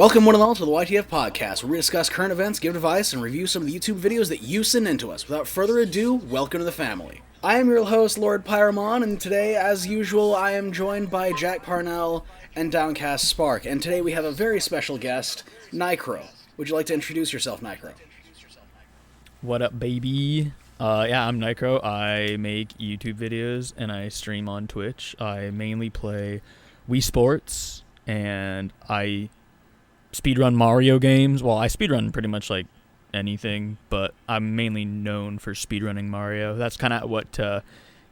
Welcome one and all to the YTF podcast, where we discuss current events, give advice, and review some of the YouTube videos that you send into us. Without further ado, welcome to the family. I am your host, Lord Pyro, and today, as usual, I am joined by Jack Parnell and DowncastSpark. And today we have a very special guest, Nicro. Would you like to introduce yourself, Nicro? What up, baby? Yeah, I'm Nicro. I make YouTube videos and I stream on Twitch. I mainly play Wii Sports and I speedrun Mario games. Well, I speedrun pretty much like anything, but I'm mainly known for speedrunning Mario. That's kind of what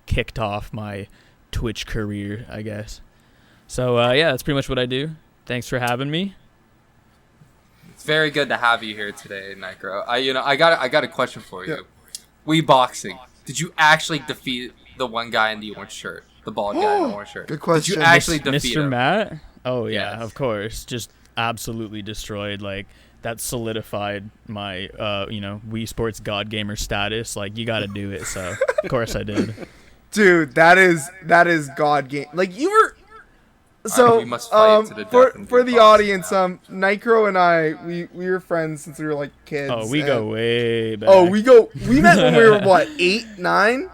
kicked off my Twitch career, I guess. So yeah, that's pretty much what I do. Thanks for having me. It's very good to have you here today, Nicro. I got a question for you. Wii boxing. Did you actually defeat the one guy in the orange shirt, the bald guy in the orange shirt? Good question. Did you actually defeat Mr. him? Matt? Oh yeah, Yes. of course. Just absolutely destroyed. Like that solidified my Wii Sports God Gamer status. Like you got to do it. So of course I did. Dude, that is God game. Like you were. So we must fight to the death in for Wii the boxing audience, now. Nicro and I we were friends since we were like kids. Oh, we go way back. Oh, we met when we were what, 8, 9?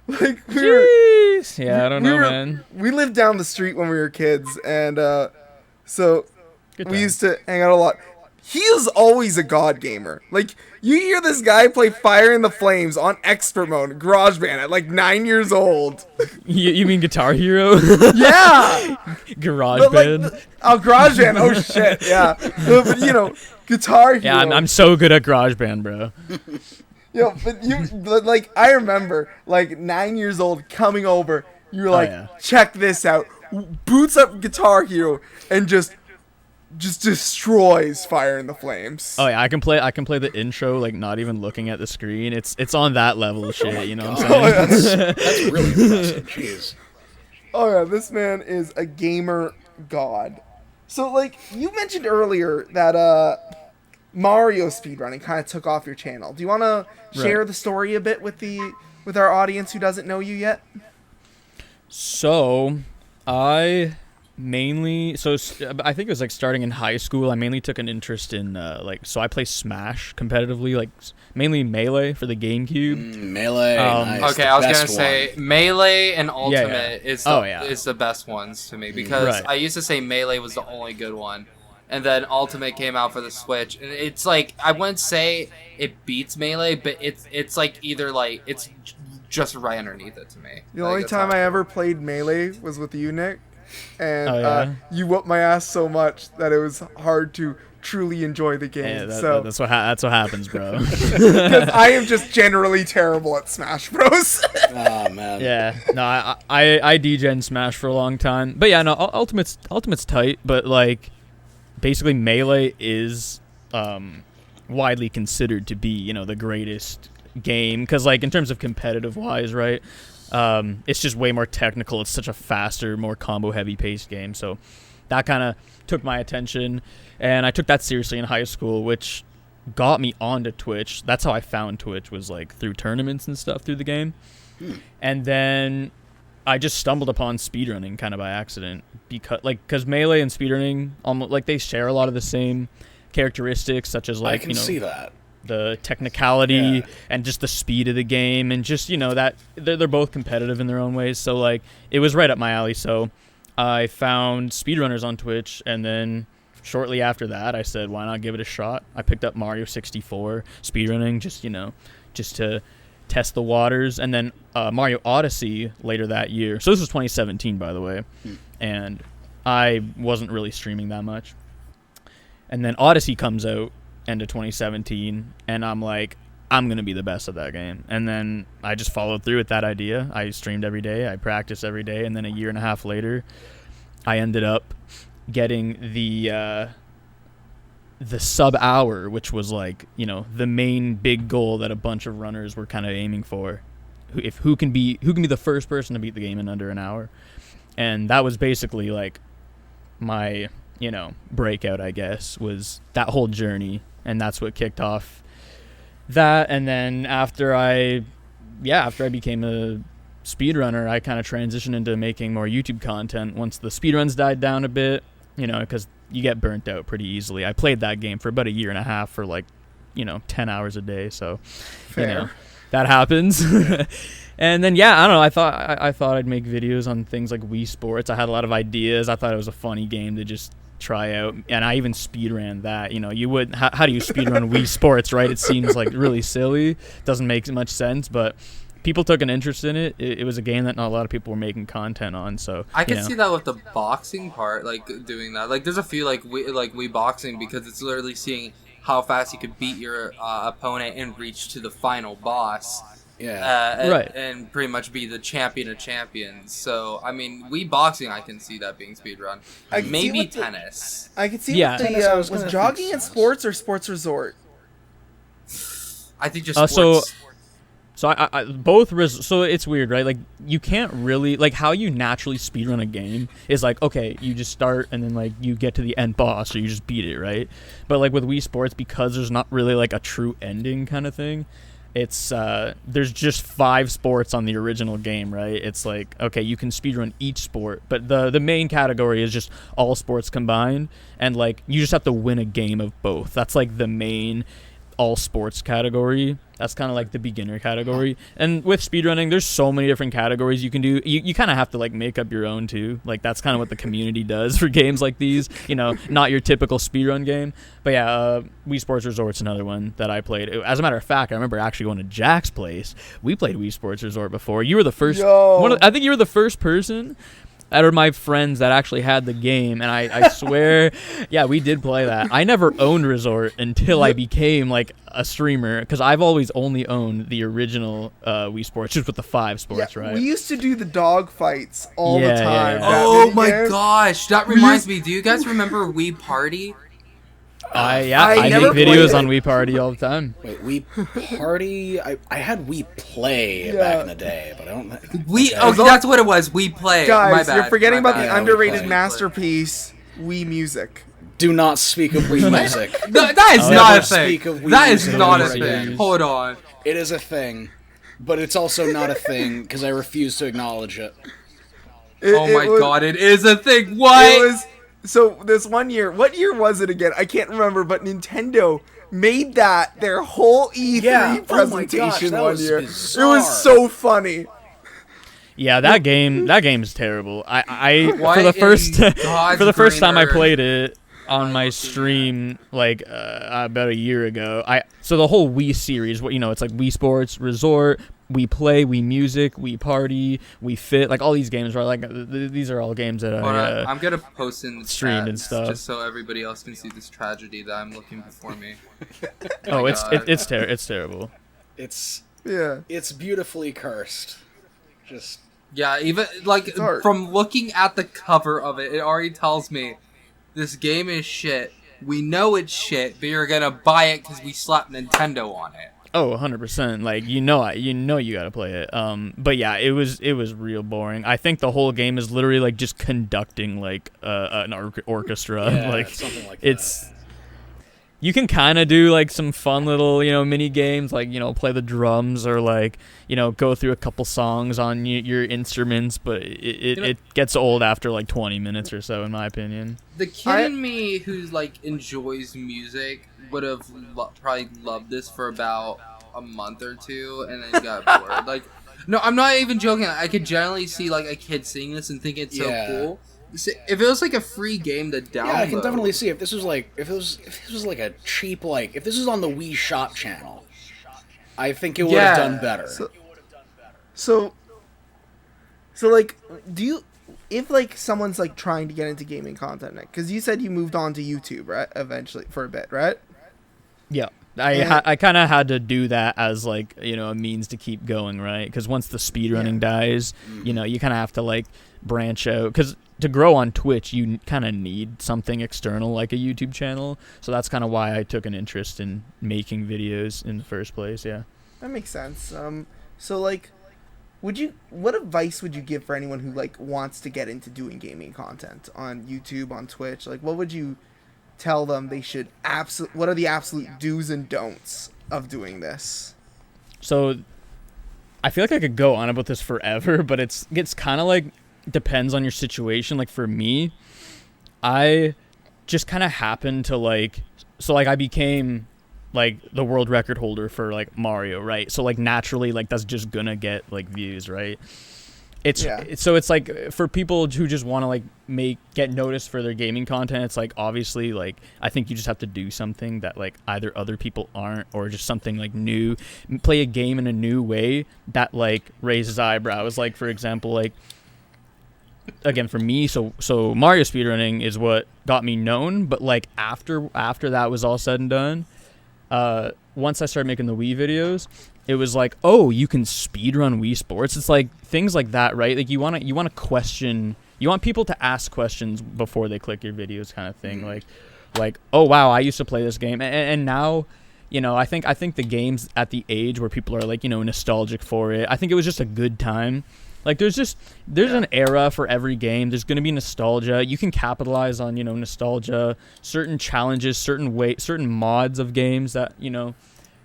Like we were. Jeez. Yeah, I don't know, we were- man. We lived down the street when we were kids, and so Good we time. used to hang out a lot. He is always a God gamer. Like, you hear this guy play Fire in the Flames on expert mode, GarageBand, at like 9 years old. You mean Guitar Hero? Yeah! Garage But Band? GarageBand, oh shit, yeah. But you know, Guitar Hero. Yeah, I'm so good at Garage Band, bro. But like, I remember, like, 9 years old coming over, you were like, yeah. check this out. Boots up Guitar Hero and just destroys Fire in the Flames. Oh yeah, I can play the intro like not even looking at the screen. It's on that level of shit, you know what I'm God. saying? That's really impressive. Jeez. Oh yeah, this man is a gamer god. So like, you mentioned earlier that Mario speedrunning kind of took off your channel. Do you want to share Right. the story a bit with our audience who doesn't know you yet? So, I think it was like starting in high school. I mainly took an interest in so I play Smash competitively, like mainly Melee for the GameCube. Melee, nice. Okay, the I was best gonna say one. Melee and Ultimate is the best ones to me because Right. I used to say Melee was the only good one, and then Ultimate came out for the Switch, and it's like I wouldn't say it beats Melee, but it's like either like it's just right underneath it to me. The Like, only that's time how I feel. ever played Melee was with you, Nick. And Oh, yeah? you whooped my ass so much that it was hard to truly enjoy the game. Yeah, that's what happens, bro. Because I am just generally terrible at Smash Bros. Oh, man. Yeah, no, I degen Smash for a long time, but yeah, no, Ultimate's tight, but like basically Melee is widely considered to be the greatest game because like in terms of competitive wise, right? It's just way more technical. It's such a faster, more combo heavy paced game. So that kind of took my attention, and I took that seriously in high school, which got me onto Twitch. That's how I found Twitch, was like through tournaments and stuff through the game. And then I just stumbled upon speedrunning kind of by accident because Melee and speedrunning almost like they share a lot of the same characteristics, such as like I can see that. the technicality and just the speed of the game, and just that they're both competitive in their own ways. So like it was right up my alley. So I found speedrunners on Twitch, and then shortly after that I said, why not give it a shot? I picked up Mario 64 speedrunning just to test the waters, and then Mario Odyssey later that year. So this was 2017, by the way. And I wasn't really streaming that much, and then Odyssey comes out end of 2017, and I'm like, I'm gonna be the best at that game. And then I just followed through with that idea. I streamed every day, I practiced every day, and then a year and a half later I ended up getting the sub hour, which was like the main big goal that a bunch of runners were kind of aiming for. Who can be the first person to beat the game in under an hour. And that was basically like my breakout, I guess, was that whole journey. And that's what kicked off that. And then after I became a speedrunner, I kind of transitioned into making more YouTube content once the speedruns died down a bit, because you get burnt out pretty easily. I played that game for about a year and a half for like, 10 hours a day. So, Fair. that happens. And then, I don't know. I thought I'd make videos on things like Wii Sports. I had a lot of ideas. I thought it was a funny game to just try out, and I even speedran that. You would how do you speedrun Wii Sports, right? It seems like really silly, doesn't make much sense, but people took an interest in it. It was a game that not a lot of people were making content on, so I can see that with the boxing part, like doing that. Like there's a few like Wii boxing, because it's literally seeing how fast you could beat your opponent and reach to the final boss. Yeah. Right. And pretty much be the champion of champions. So, I mean, Wii boxing, I can see that being speedrun. Maybe tennis. I could see Yeah. what Tennis, I was was gonna jogging think and sports or sports resort. I think just sports. So so it's weird, right? Like you can't really, like how you naturally speedrun a game is like, okay, you just start and then like you get to the end boss or you just beat it, right? But like with Wii Sports, because there's not really like a true ending kind of thing, it's there's just 5 sports on the original game, right? It's like, okay, you can speedrun each sport, but the main category is just all sports combined, and like you just have to win a game of both. That's like the main all sports category. That's kind of like the beginner category. And with speedrunning, there's so many different categories you can do. You kind of have to like make up your own too. Like that's kind of what the community does for games like these, not your typical speedrun game. But Wii Sports Resort's another one that I played. As a matter of fact, I remember actually going to Jack's place. We played Wii Sports Resort before. You were the first I think you were the first person out of my friends that actually had the game, and I swear, we did play that. I never owned Resort until I became like a streamer, because I've always only owned the original Wii Sports, just with the 5 sports, right? We used to do the dog fights all the time. Yeah. Oh my gosh, that reminds me. Do you guys remember Wii Party? I never make videos played on Wii Party all the time. Wait, Wii Party? I had Wii Play back in the day, but I don't think... That's what it was. Wii Play. Guys, My bad. you're forgetting about the bad. underrated Wii masterpiece, Wii Music. Do not speak of Wii Music. No, that is Oh, not never a thing. speak of Wii That is Music not a ever thing. again. Hold on. It is a thing, but it's also not a thing because I refuse to acknowledge it. Oh my god, it is a thing. What? It was... So this one year, what year was it again? I can't remember, but Nintendo made that their whole E3 Yeah, oh my presentation gosh, that one was year. bizarre. It was so funny. Yeah, that game is terrible. I What for the in first God's for the first green time I earth? played it on my stream like about a year ago. So the whole Wii series, it's like Wii Sports Resort, Wii Play, Wii Music, Wii Party, Wii Fit, like all these games, right? Like these are all games that I'm gonna post in the streamed and chats stuff. just so everybody else can see this tragedy that I'm looking before me. Oh, it's God. it's terrible. It's beautifully cursed. Just Yeah, even like hard. from looking at the cover of it, it already tells me this game is shit. We know it's shit, but you're gonna buy it because we slapped Nintendo on it. Oh, 100%. Like you gotta play it. But yeah, it was real boring. I think the whole game is literally like just conducting like an orchestra. yeah, like something like it's. You can kind of do like some fun little mini games, like play the drums or like go through a couple songs on your instruments, but it gets old after like 20 minutes or so, in my opinion. The kid in me who's like enjoys music would have probably loved this for about a month or two, and then got bored. Like, no, I'm not even joking. I could generally see like a kid seeing this and think it's so cool. If it was like a free game to download, Yeah, I can definitely see if this was like if this was like a cheap if this was on the Wii Shop channel, I think it would have done better. So like, if like someone's like trying to get into gaming content, Nick, because you said you moved on to YouTube, right? Eventually, for a bit, right? Yeah. I kind of had to do that as like a means to keep going, right? Because once the speedrunning dies, you kind of have to like branch out, because to grow on Twitch you kind of need something external like a YouTube channel. So that's kind of why I took an interest in making videos in the first place. Yeah, that makes sense. So like, what advice would you give for anyone who like wants to get into doing gaming content on YouTube, on Twitch? Like, what would you tell them they should what are the absolute do's and don'ts of doing this? So I feel like I could go on about this forever, but it's kind of like depends on your situation. Like for me, I just kind of happened to like, so like I became like the world record holder for like Mario, right? So like naturally, like that's just gonna get like views, right? So it's like for people who just want to like get noticed for their gaming content, it's like obviously like I think you just have to do something that like either other people aren't, or just something like new, play a game in a new way that like raises eyebrows. Like for example, like again for me, so Mario speedrunning is what got me known, but like after that was all said and done, once I started making the Wii videos, it was like, oh, you can speedrun Wii Sports. It's like things like that, right? Like you want to question, you want people to ask questions before they click your videos, kind of thing. Like, oh wow, I used to play this game, and now, you know, I think the game's at the age where people are like, you know, nostalgic for it. I think it was just a good time. Like there's an era for every game. There's going to be nostalgia. You can capitalize on, you know, nostalgia, certain challenges, certain mods of games that, you know,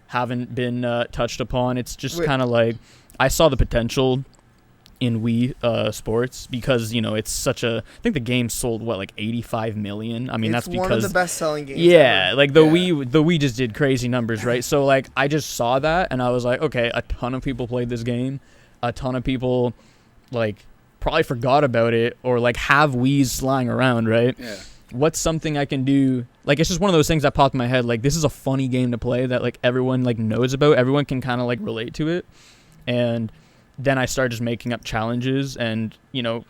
haven't been touched upon. It's just kind of like I saw the potential in Wii Sports because, you know, it's such a, I think the game sold what, like 85 million. I mean, that's because one of the best selling games yeah ever. Like the Wii just did crazy numbers, right? So like I just saw that and I was like, okay, a ton of people played this game, a ton of people like probably forgot about it or like have Wii's lying around, right? Yeah. What's something I can do? Like, it's just one of those things that popped in my head. Like, this is a funny game to play that, like, everyone, like, knows about. Everyone can kind of, like, relate to it. And then I started just making up challenges. And, you know,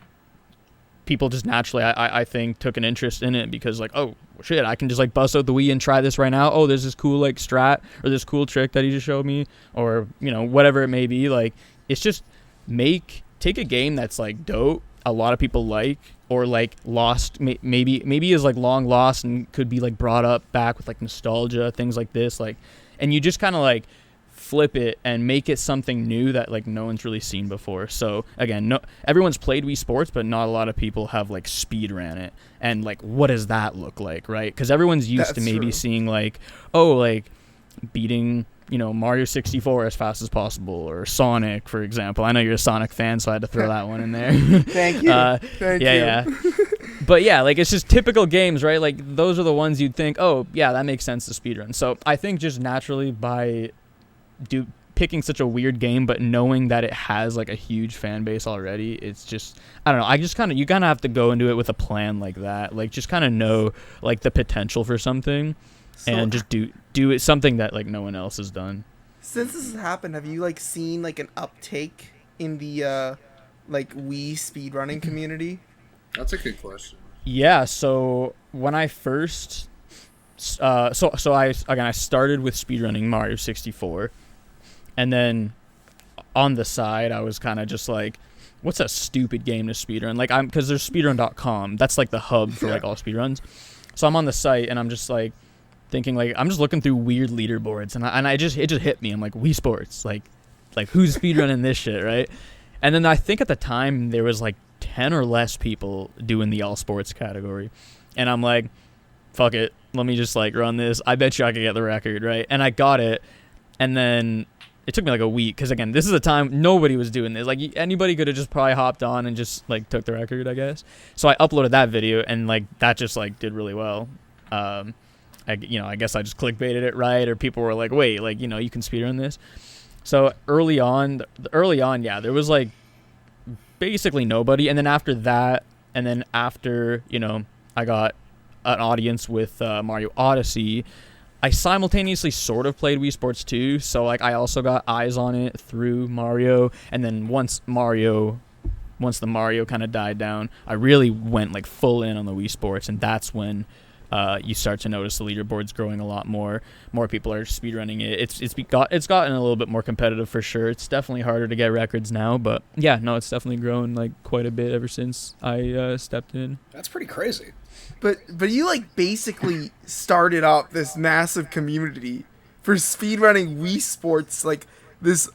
people just naturally, I think, took an interest in it because, like, oh, shit, I can just, like, bust out the Wii and try this right now. Oh, there's this cool, like, strat or this cool trick that he just showed me. Or, you know, whatever it may be. Like, it's just take a game that's, like, dope, a lot of people like, or like lost, maybe is like long lost and could be like brought up back with like nostalgia, things like this, like, and you just kind of like flip it and make it something new that like no one's really seen before. So again, everyone's played Wii Sports, but not a lot of people have like speed ran it. And like, what does that look like, right? Because everyone's used to maybe seeing like, oh, like beating, you know, Mario 64 as fast as possible, or Sonic, for example. I know you're a Sonic fan, so I had to throw that one in there. Thank you. Thank you. Yeah. But yeah, like it's just typical games, right? Like those are the ones you'd think, oh, yeah, that makes sense to speedrun. So I think just naturally by picking such a weird game, but knowing that it has like a huge fan base already, it's just, I don't know. You kind of have to go into it with a plan like that. Like just kind of know like the potential for something. And just do it something that like no one else has done. Since this has happened, have you like seen like an uptake in the like Wii speedrunning community? That's a good question. Yeah, so when I first I started with speedrunning Mario 64, and then on the side I was kind of just like, what's a stupid game to speedrun? Like because there's speedrun.com. That's like the hub for like all speedruns. So I'm on the site and I'm just like thinking like I'm just looking through weird leaderboards and it just hit me. I'm like, Wii Sports, like who's speedrunning this shit, right? And then I think at the time there was like 10 or less people doing the all sports category, and I'm like, fuck it, let me just like run this. I bet you I could get the record, right? And I got it, and then it took me like a week because again, this is a time nobody was doing this. Like anybody could have just probably hopped on and just like took the record, I guess. So I uploaded that video and like that just like did really well. I guess I just clickbaited it right, or people were like, wait, like, you know, you can speedrun this. So early on, yeah, there was like basically nobody. And then after that, and then after, you know, I got an audience with Mario Odyssey, I simultaneously sort of played Wii Sports 2. So like I also got eyes on it through Mario. And then once the Mario kind of died down, I really went like full in on the Wii Sports, and that's when you start to notice the leaderboards growing a lot more. More people are speedrunning it. It's gotten a little bit more competitive for sure. It's definitely harder to get records now, but yeah, no, it's definitely grown like quite a bit ever since I stepped in. That's pretty crazy. But you like basically started up this massive community for speedrunning Wii Sports, like this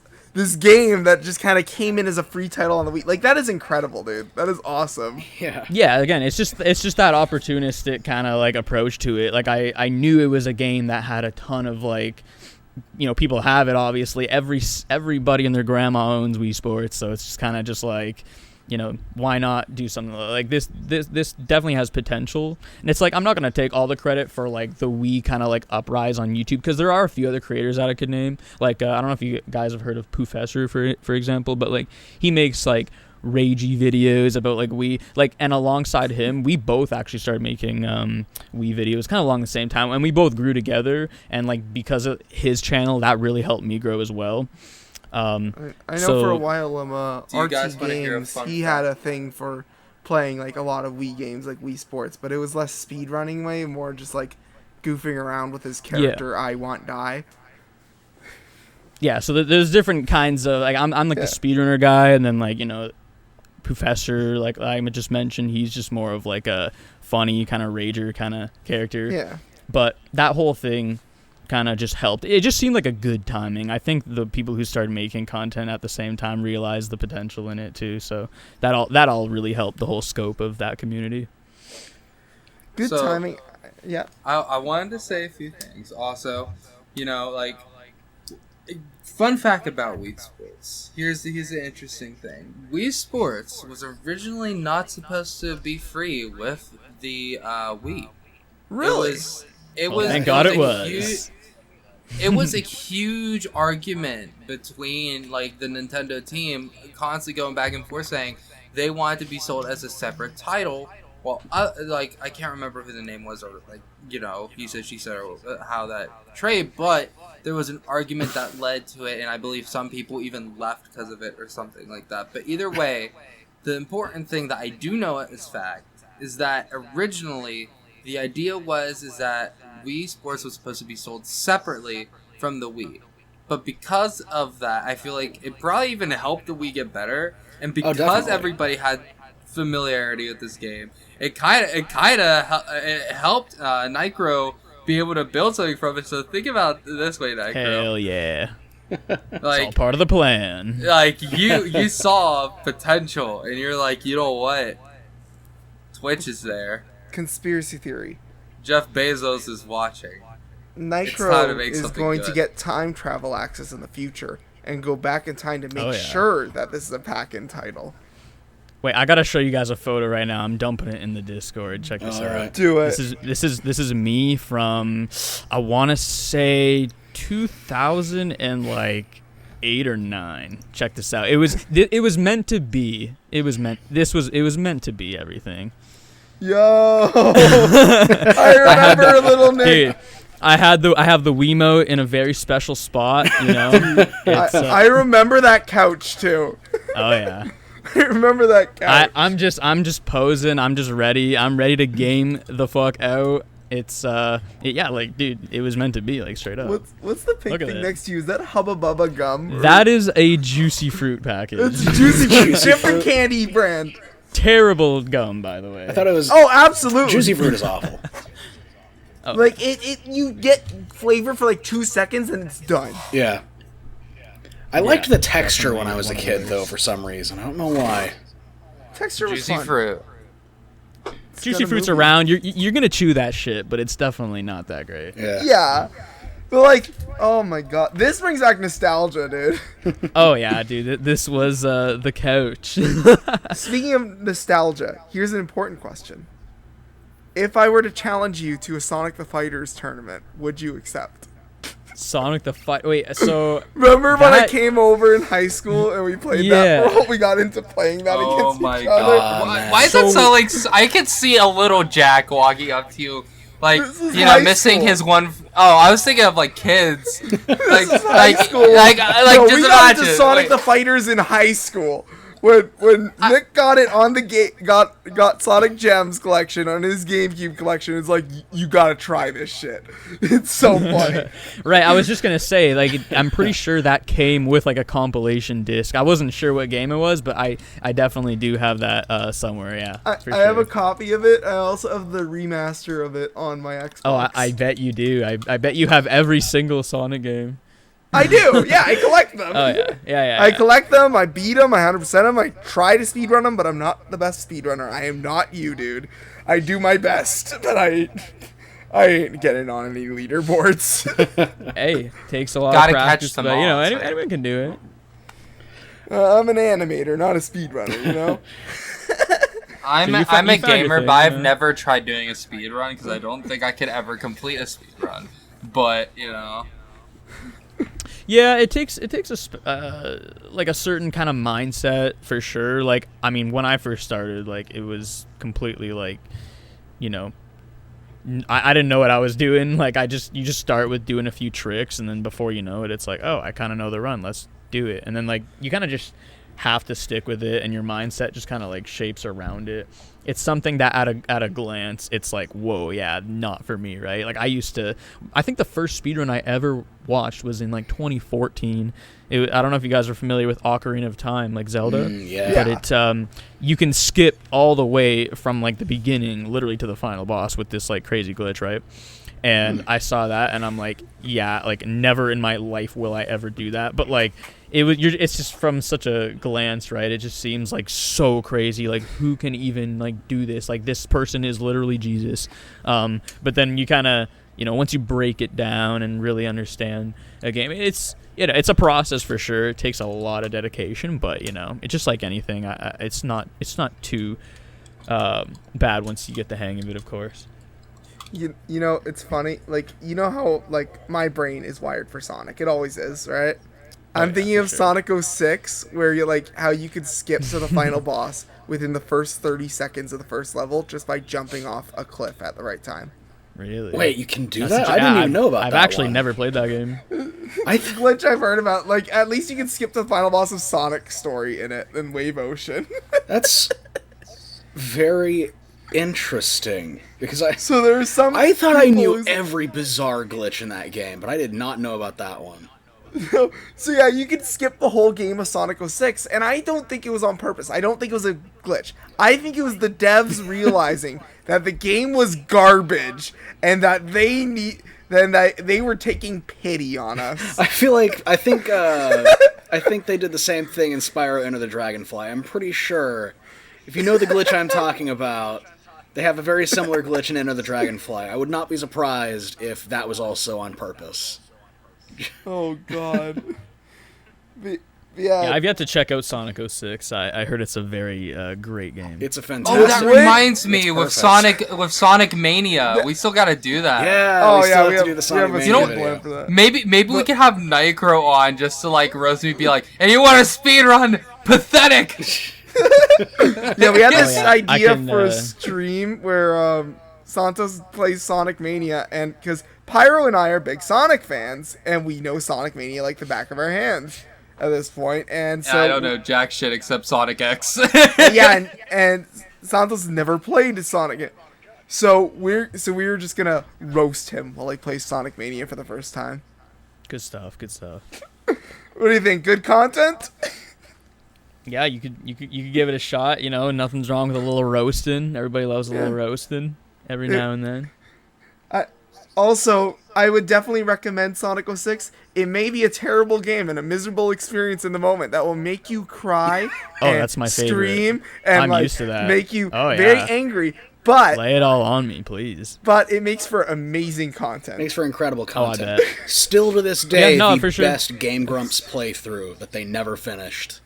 game that just kind of came in as a free title on the Wii. Like that is incredible, dude. That is awesome. Yeah, again, it's just that opportunistic kind of like approach to it. Like I knew it was a game that had a ton of like, you know, people have it obviously. Everybody and their grandma owns Wii Sports, so it's just kind of just like, why not do something like this? This definitely has potential, and it's like I'm not gonna take all the credit for like the Wii kind of like uprise on YouTube, because there are a few other creators that I could name. Like I don't know if you guys have heard of Professor for example, but like he makes like ragey videos about like Wii, like, and alongside him we both actually started making Wii videos kind of along the same time, and we both grew together, and like because of his channel that really helped me grow as well. I know for a while, RT Games, he had a thing for playing like a lot of Wii games, like Wii Sports, but it was less speedrunning way, more just like goofing around with his character. I Want Die. Yeah, so there's different kinds of like I'm like the speedrunner guy, and then like Professor, like I just mentioned, he's just more of like a funny kind of rager kind of character. Yeah. But that whole thing kind of just helped. It just seemed like a good timing. I think the people who started making content at the same time realized the potential in it too. So that all really helped the whole scope of that community. Good timing. Yeah. I wanted to say a few things. Also, like fun fact about Wii Sports. Here's the interesting thing. Wii Sports was originally not supposed to be free with the Wii. Really? Thank God it was. It was a huge argument between like the Nintendo team, constantly going back and forth saying they wanted to be sold as a separate title. Well, I can't remember who the name was, or like he said, she said, or how that trade. But there was an argument that led to it, and I believe some people even left because of it or something like that. But either way, the important thing that I do know as fact is that originally the idea is that Wii Sports was supposed to be sold separately from the Wii. But because of that, I feel like it probably even helped the Wii get better. And because everybody had familiarity with this game, it kind of helped Nicro be able to build something from it. So think about it this way, Nicro. Hell yeah. Like, it's all part of the plan. Like you saw potential, and you're like, you know what? Twitch is there. Conspiracy theory. Jeff Bezos is watching. Nicro is going to get time travel access in the future and go back in time to make sure that this is a pack-in title. Wait, I gotta show you guys a photo right now. I'm dumping it in the Discord. Check this out. Right. Do it. This is me from, I want to say 2008 or 9. Check this out. It was meant to be. It was meant to be everything. Yo, I remember a little Nick. Dude, I have the Wiimote in a very special spot. I remember that couch too. Oh yeah. I remember that couch. I'm just posing. I'm just ready. I'm ready to game the fuck out. It's like dude, it was meant to be, like, straight up. What's the pink thing next to you? Is that Hubba Bubba gum? That is a Juicy Fruit package. It's Juicy Fruit, different candy brand. Terrible gum, by the way. I thought it was. Oh, absolutely. Juicy Fruit is awful. Like you get flavor for like 2 seconds and it's done. Yeah. I liked the texture when I was a kid, though, for some reason. I don't know why. Texture was Juicy fun. Fruit. Juicy Fruit's around. You're gonna chew that shit, but it's definitely not that great. Yeah. But like, oh my god, this brings back nostalgia, dude. Oh yeah, dude. This was the couch. Speaking of nostalgia, here's an important question. If I were to challenge you to a Sonic the Fighters tournament, would you accept? Sonic the Fight. Wait, so remember when I came over in high school and we played that world? We got into playing that against each other. Why is it so like? I could see a little Jack walking up to you, like, missing his one. Oh, I was thinking of like kids. Like high school. Like no, just we got into Sonic the Fighters in high school. When Nick got it on the got Sonic Gems collection on his GameCube collection, it's like, you gotta try this shit. It's so funny. Right, I was just gonna say, like, I'm pretty sure that came with like a compilation disc. I wasn't sure what game it was, but I definitely do have that somewhere. Yeah, I have a copy of it. I also have the remaster of it on my Xbox. Oh, I bet you do. I bet you have every single Sonic game. I do. Yeah, I collect them. Oh yeah. I collect them. I beat them. I 100% them. I try to speedrun them, but I'm not the best speedrunner. I am not you, dude. I do my best, but I ain't getting on any leaderboards. Hey, takes a lot of practice, but anyone can do it. I'm an animator, not a speedrunner, you know? I'm So a, you found- I'm a you found your gamer, thing, but I've yeah. never tried doing a speed run because I don't think I could ever complete a speed run. But you know, Yeah, it takes like a certain kind of mindset for sure. Like, I mean, when I first started, like, it was completely like, you know, I didn't know what I was doing. Like, you just start with doing a few tricks, and then before you know it, it's like, oh, I kind of know the run. Let's do it. And then like you kind of just have to stick with it, and your mindset just kind of like shapes around it. It's something that at a glance, it's like, whoa, yeah, not for me, right? Like, I think the first speedrun I ever watched was in like 2014. I don't know if you guys are familiar with Ocarina of Time, like Zelda. Yeah. But you can skip all the way from like the beginning, literally to the final boss with this like crazy glitch, right? And I saw that, and I'm like, yeah, like never in my life will I ever do that. But like, it's just from such a glance, right? It just seems like so crazy. Like, who can even like do this? Like, this person is literally Jesus. But then you kind of, you know, once you break it down and really understand a game, it's a process for sure. It takes a lot of dedication, but you know, it's just like anything. It's not too bad once you get the hang of it, of course. You know, it's funny. Like, you know how, like, my brain is wired for Sonic. It always is, right? I'm thinking of sure. Sonic 06, where you're like, how you could skip to the final boss within the first 30 seconds of the first level just by jumping off a cliff at the right time. Really? Wait, you can do That's that? such a- I didn't yeah, even know about I've that actually one. never played that game. Glitch I've heard about. Like, at least you can skip to the final boss of Sonic story in it in Wave Ocean. That's very interesting, because So there's some I thought I people knew who's- every bizarre glitch in that game, but I did not know about that one. So yeah, you could skip the whole game of Sonic 06, and I don't think it was on purpose. I don't think it was a glitch. I think it was the devs realizing that the game was garbage and that they were taking pity on us. I think they did the same thing in Spyro Enter the Dragonfly. I'm pretty sure, if you know the glitch I'm talking about, they have a very similar glitch in Enter the Dragonfly. I would not be surprised if that was also on purpose. Oh god. Yeah, Yeah. I've yet to check out Sonic 06. I heard it's a very great game. It's a oh, fantastic. that Wait. reminds me It's with Sonic Mania. We still got to do that. Yeah, Oh we yeah, still we have have, to do the we Sonic have a Mania You know- split video. plan for that. Maybe we could have Nicro on just to like roast me, be like, and you want a speed run? Pathetic. Yeah, we had Oh, this yeah. I idea can, for a stream where Santos plays Sonic Mania, and because Pyro and I are big Sonic fans, and we know Sonic Mania like the back of our hands at this point, and so I don't know jack shit except Sonic X. yeah, and Santos never played Sonic. So we were just gonna roast him while he plays Sonic Mania for the first time. Good stuff. Good stuff. What do you think? Good content? Yeah, you could give it a shot. You know, nothing's wrong with a little roasting. Everybody loves a little roasting every now and then. Also, I would definitely recommend Sonic 06. It may be a terrible game and a miserable experience in the moment that will make you cry Oh, and that's my favorite. scream and I'm like used to that. make you Oh, very yeah. angry. But Lay it all on me, please. it makes for amazing content. Makes for incredible Oh, I content. bet. Still to this day, Yeah, no, the for sure. best Game Grumps playthrough that they never finished.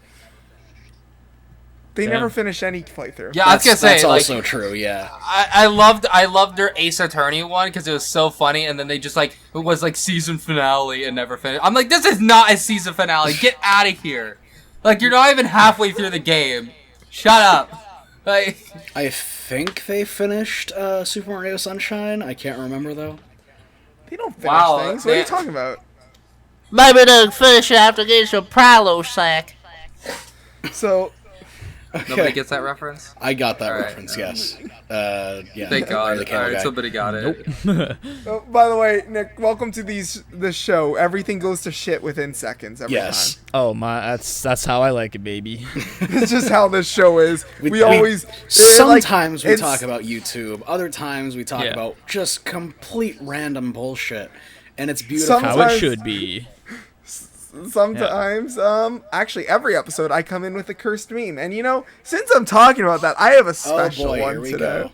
They Yeah. never finish any playthrough. Yeah, I was gonna say that's like also true. Yeah, I loved their Ace Attorney one because it was so funny, and then they just like it was like season finale and never finished. I'm like, this is not a season finale. Get out of here! Like you're not even halfway through the game. Shut up! Like I think they finished Super Mario Sunshine. I can't remember though. They don't finish Wow, things. What are you they- talking about? Maybe they'll finish it after getting some Pralo sack. So, nobody gets that reference. I got that Alright. reference. Yes. Yeah. Thank I'm God. the cable Alright, guy. somebody got it. oh, by the way, Nick, welcome to this show. Everything goes to shit within seconds every Yes. time. Oh my, that's how I like it, baby. It's just how this show is. We I mean, always Sometimes we it's- talk about YouTube. Other times we talk Yeah. about just complete random bullshit, and it's beautiful. How Sometimes- it should be. Sometimes, actually, every episode I come in with a cursed meme, and you know, since I'm talking about that, I have a Oh special boy, one here we today. go.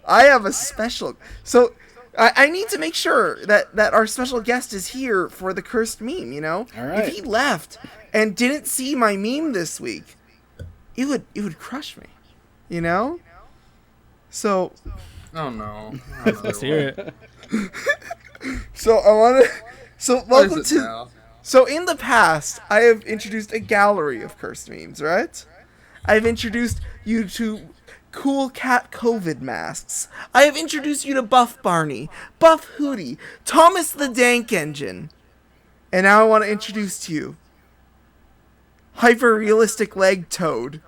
I have a special. So, I need to make sure that our special guest is here for the cursed meme, you know? All right. If he left and didn't see my meme this week, it would crush me, you know? So... Oh no. Let's hear it. So I want to... So What welcome is it to... now? So in the past, I have introduced a gallery of cursed memes, right? I've introduced you to Cool Cat COVID masks. I have introduced you to Buff Barney, Buff Hootie, Thomas the Dank Engine. And now I want to introduce to you Hyper-Realistic Leg Toad.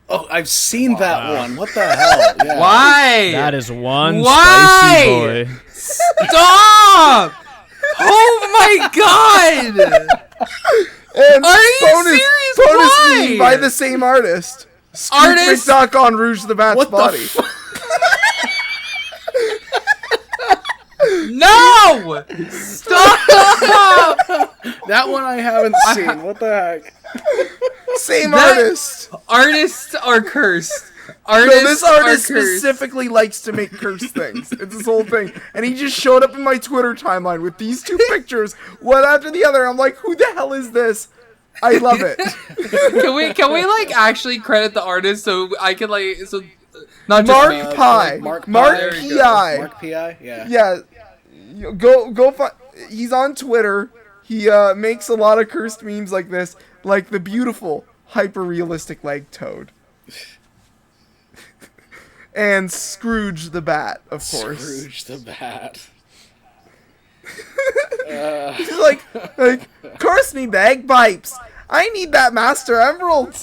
Oh, I've seen that one. What the hell? Yeah. Why? That is one Why? spicy boy. Stop! Oh my god! And Are you serious? bonus Why? meme by the same artist. Artist? Scoop McDuck on Rouge the Bat's What the body. No! Stop! That one I haven't seen. What the heck? Same That- artist. Artists are cursed. So Artists this artist are cursed. specifically likes to make cursed things. It's this whole thing. And he just showed up in my Twitter timeline with these two pictures, one after the other. I'm like, who the hell is this? I love it. Can we like actually credit the artist so I can like so not just Mark me. Pie. Mark Mark Pie. There you go. P.I. Mark P.I.? Yeah. Yeah. Go find. He's on Twitter. He makes a lot of cursed memes like this, like the beautiful hyper-realistic leg toad. And Scrooge the Bat, of course. Scrooge the Bat. He's like, curse me, bagpipes. I need that Master Emerald.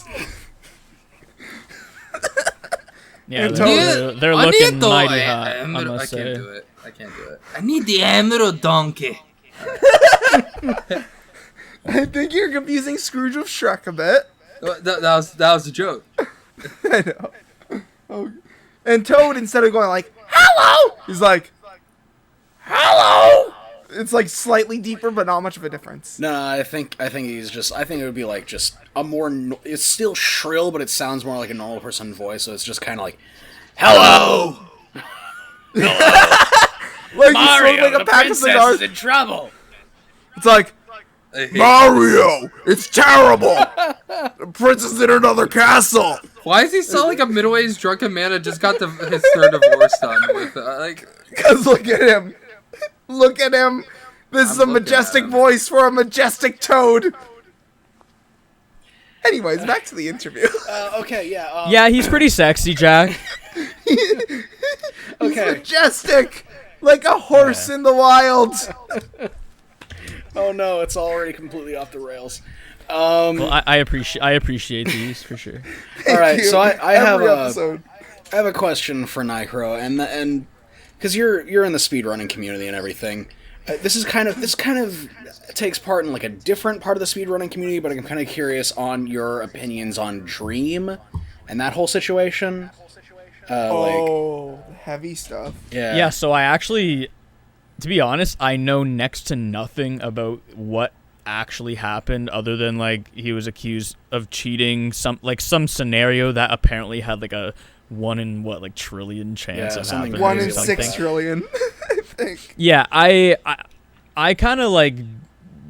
Yeah, And they're I looking need the mighty hot, I emerald- must I can't say. do it. I can't do it. I need the emerald donkey. I think you're confusing Scrooge with Shrek a bit. That was a joke. I know. Oh. And Toad, instead of going like, hello, he's like, hello. It's like slightly deeper, but not much of a difference. No, I think he's just. I think it would be like just a more. It's still shrill, but it sounds more like a normal person voice. So it's just kind of like, "Hello, Like Mario, he's like a the pack of princess cigars. is in trouble." It's like, I hate- Mario, it's terrible. The princess is in another castle. Why does he sound like a middle-aged drunken man that just got his third divorce done with? Like, Because look at him. Look at him. This is I'm a looking majestic at him. voice for a majestic toad. Anyways, back to the interview. Okay, yeah. Yeah, he's pretty sexy, Jack. Okay. Majestic. Like a horse in the wild. Oh no, it's already completely off the rails. Well, I appreciate these for sure. All right, so I have Every a episode. I have a question for Nicro, and because you're in the speedrunning community and everything, this kind of takes part in like a different part of the speedrunning community, but I'm kind of curious on your opinions on Dream and that whole situation. Oh, heavy stuff. Yeah, so I actually, to be honest, I know next to nothing about what actually happened other than like he was accused of cheating some scenario that apparently had like a 1 in trillion chance Yeah, of something happening. 1 or in something. 6 trillion, I think. Yeah, I kind of like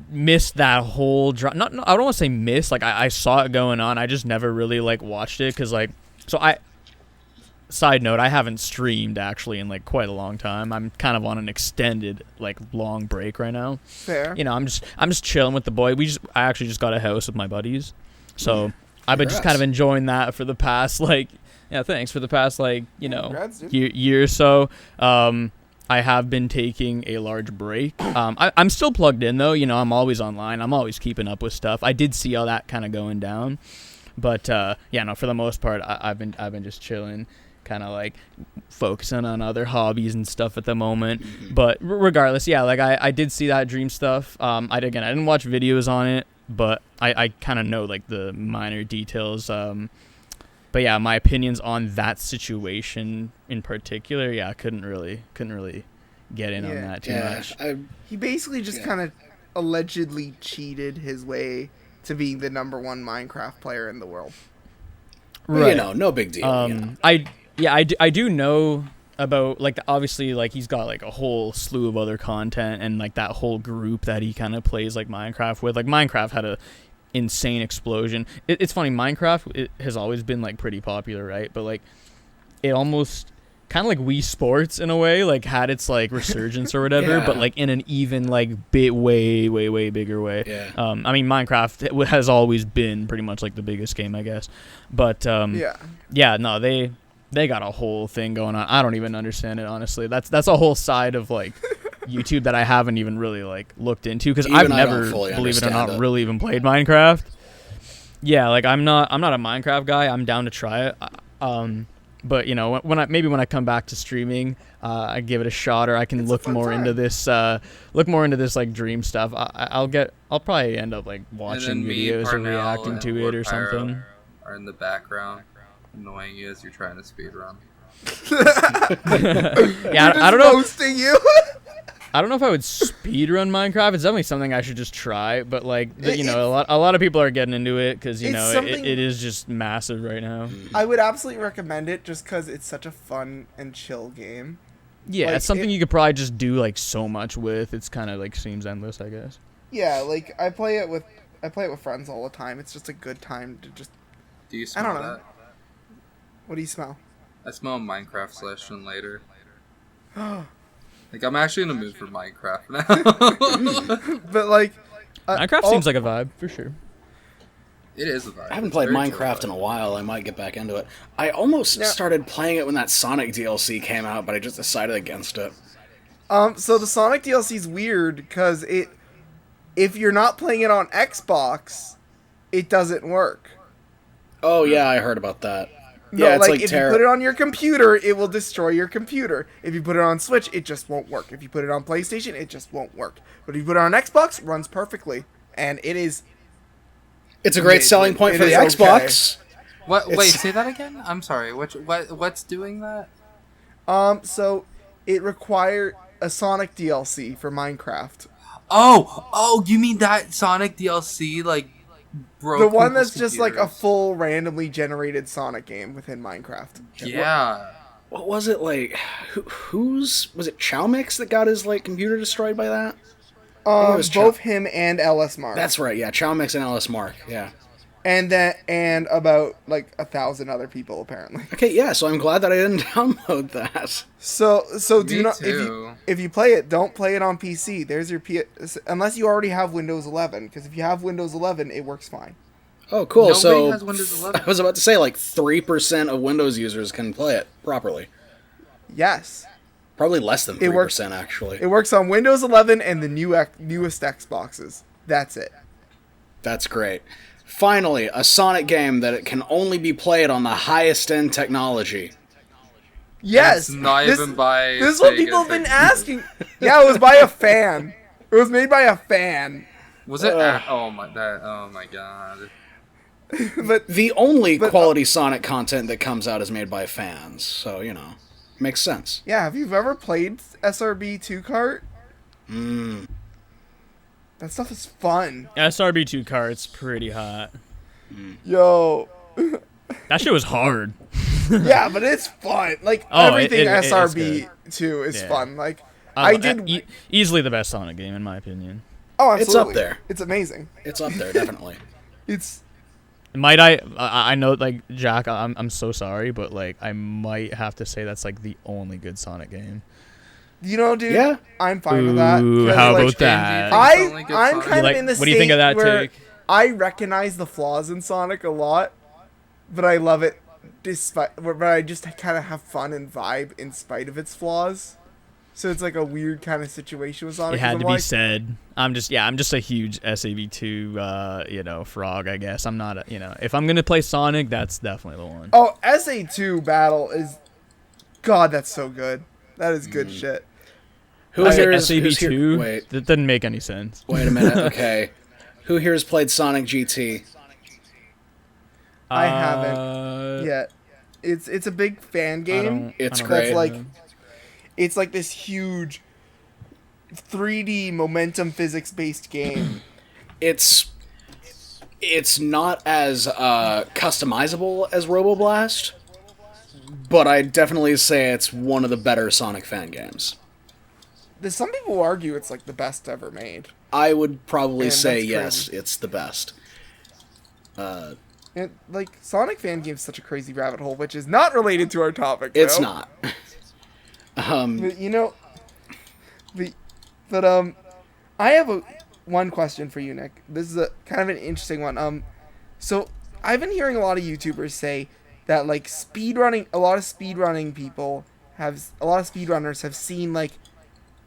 missed that whole I don't want to say miss, like I saw it going on. I just never really like watched it because like side note, I haven't streamed actually in like quite a long time. I'm kind of on an extended like long break right now. Fair. You know, I'm just chilling with the boy. I actually just got a house with my buddies, so I've been just kind of enjoying that for the past like for the past like Congrats, dude. year or so. I have been taking a large break. I'm still plugged in though. You know, I'm always online. I'm always keeping up with stuff. I did see all that kind of going down, but for the most part, I've been just chilling, kind of like focusing on other hobbies and stuff at the moment. But regardless, like I did see that Dream stuff. I didn't watch videos on it, but I kind of know like the minor details. But yeah, my opinions on that situation in particular, I couldn't really get in on that too much. He basically just kind of allegedly cheated his way to being the #1 Minecraft player in the world. Right. No big deal. I do know about like obviously like he's got like a whole slew of other content and like that whole group that he kind of plays like Minecraft with. Like Minecraft had a insane explosion. It's funny, Minecraft it has always been like pretty popular, right? But like it almost kind of like Wii Sports in a way, like had its like resurgence or whatever, Yeah. but like in an even like way bigger way. Yeah. I mean Minecraft has always been pretty much like the biggest game, I guess. But yeah, no, they got a whole thing going on. I don't even understand it, honestly. That's a whole side of like YouTube that I haven't even really like looked into because I've Even I don't never, fully believe it or understand not, it. really even played Minecraft. Yeah, like I'm not a Minecraft guy. I'm down to try it. But you know, when I come back to streaming, I give it a shot, or I can look more into this like dream stuff. I'll probably end up like watching videos or Parnell, reacting and to it or Pyro something. Are in the background annoying you as you're trying to speedrun. Yeah, I don't know. Roasting you. I don't know if I would speedrun Minecraft. It's definitely something I should just try. But like, you know, a lot of people are getting into it because you It's know something- it is just massive right now. I would absolutely recommend it just because it's such a fun and chill game. Yeah, Like, it's something you could probably just do like so much with. It's kind of like seems endless, I guess. Yeah, like I play it with friends all the time. It's just a good time to just. Do you I smell don't know. that? What do you smell? I smell Minecraft session later. Like I'm actually in the mood for Minecraft now. But like, Minecraft seems like a vibe for sure. It is a vibe. I haven't It's played very Minecraft chill in a while. I might get back into it. I almost Yeah. started playing it when that Sonic DLC came out, but I just decided against it. So the Sonic DLC is weird because if you're not playing it on Xbox, it doesn't work. Oh yeah, I heard about that. No, Yeah, it's like if you put it on your computer, it will destroy your computer. If you put it on Switch, it just won't work. If you put it on PlayStation, it just won't work. But if you put it on Xbox, it runs perfectly, and it is. It's a great selling point It for the is Xbox. What? Wait, It's- say that again. I'm sorry. What's doing that? So it required a Sonic DLC for Minecraft. Oh, you mean that Sonic DLC like broke The one people's that's just like a computers? full randomly generated Sonic game within Minecraft. Yeah. What was it like? Was it Chowmix that got his like computer destroyed by that? it was Both him and LS Mark. That's right. Yeah, Chowmix and Ellis Mark. Yeah. and about like 1,000 other people apparently. Okay. Yeah. So I'm glad that I didn't download that. So do Me not too. if you play it, don't play it on PC. There's your unless you already have Windows 11, because if you have Windows 11, it works fine. Oh, cool. Nobody So has Windows 11. I was about to say like 3% of Windows users can play it properly. Yes, Probably less than It works- 3% actually. it works on Windows 11 and the newest Xboxes. That's it. That's great. Finally, a Sonic game that it can only be played on the highest end technology. Yes, It's not even by This is what Sega people have been technology. asking. Yeah, it was by a fan. It was made by a fan. Was it? Oh my god. But The only But- quality Sonic content that comes out is made by fans, so you know, makes sense. yeah, have you ever played SRB 2 Kart? That stuff is fun. SRB2 cart's pretty hot. Yo. That shit was hard. Yeah, but it's fun. Like Oh, everything it is SRB 2 is Yeah. fun. Like I did. Easily the best Sonic game in my opinion. Oh, It's absolutely. up there. It's amazing. It's up there, definitely. It's Might I know like Jack, I'm so sorry, but like I might have to say that's like the only good Sonic game. dude. Yeah. I'm fine with that. Ooh, 'cause, how like, about that? It's only good I'm Sonic. kind of Like, in the what do you think of state that where take? I recognize the flaws in Sonic a lot, but I love it despite. But I just kind of have fun and vibe in spite of its flaws. So it's like a weird kind of situation with Sonic. It had 'cause to I'm be like, said. I'm just a huge SAB2 frog, I guess. I'm not if I'm going to play Sonic, that's definitely the one. Oh, SA2 battle is, God, that's so good. That is good shit. Who I said here's here? SAB2? Wait, That doesn't make any sense. wait a minute. Okay, who here's played Sonic GT? I haven't yet. It's a big fan game. It's I don't great. That's know. like, it's like this huge 3D momentum physics based game. It's not as customizable as Roboblast, but I'd definitely say it's one of the better Sonic fan games. Some people argue it's like the best ever made. I would probably Man, say that's yes, crazy. it's the best. And like Sonic fan game's such a crazy rabbit hole, which is not related to our topic. It's though. not. But, you know, but I have one question for you, Nick. This is a kind of an interesting one. So I've been hearing a lot of YouTubers say that like a lot of speedrunners have seen like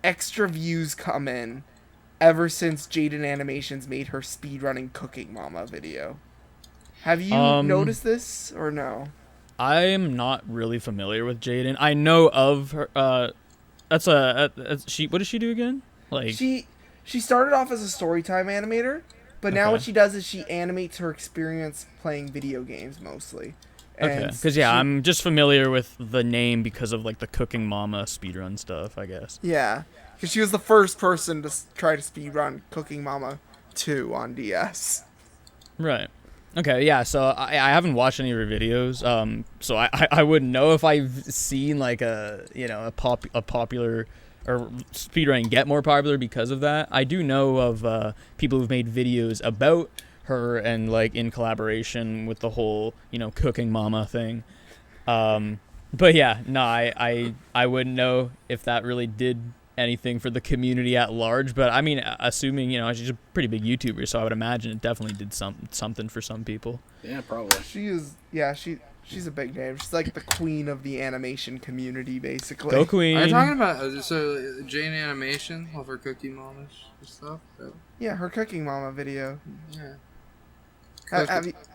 extra views come in ever since Jaden Animations made her speedrunning Cooking Mama video. Have you noticed this or no? I'm not really familiar with Jaden. I know of her. What does she do again? Like She started off as a storytime animator, but now Okay. what she does is she animates her experience playing video games mostly. Okay, because I'm just familiar with the name because of like the Cooking Mama speedrun stuff, I guess. Yeah, because she was the first person to try to speedrun Cooking Mama 2 on DS. Right. Okay, yeah, so I haven't watched any of her videos, so I wouldn't know if I've seen like a popular or speedrunning get more popular because of that. I do know of people who've made videos about her and like in collaboration with the whole Cooking Mama thing. But yeah, no, I wouldn't know if that really did anything for the community at large, but I mean, assuming she's a pretty big YouTuber, so I would imagine it definitely did something for some people. Yeah, probably. She's a big name. She's like the queen of the animation community, basically. Go Queen! Are you talking about Jane Animation of her Cookie Mama stuff? Yeah, her Cooking Mama video. Yeah.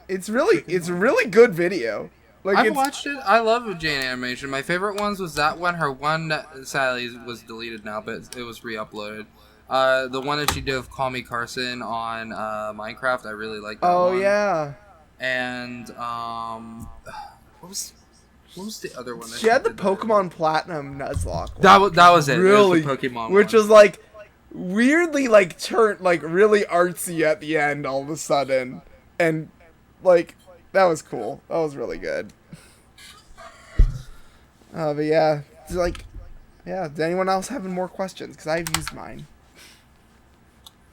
It's really good video. Like I've watched it. I love Jane Animation. My favorite ones was that one. Her one sadly was deleted now, but it was re-uploaded. The one that she did with Call Me Carson on Minecraft, I really like that one. Oh yeah. And what was the other one? She had the did Pokemon Platinum Nuzlocke. That was it. Really, it was the Pokemon which one. was like weirdly like turned like really artsy at the end all of a sudden, and like that was cool. That was really good. But yeah, it's like, yeah. Does anyone else have any more questions? Because I've used mine.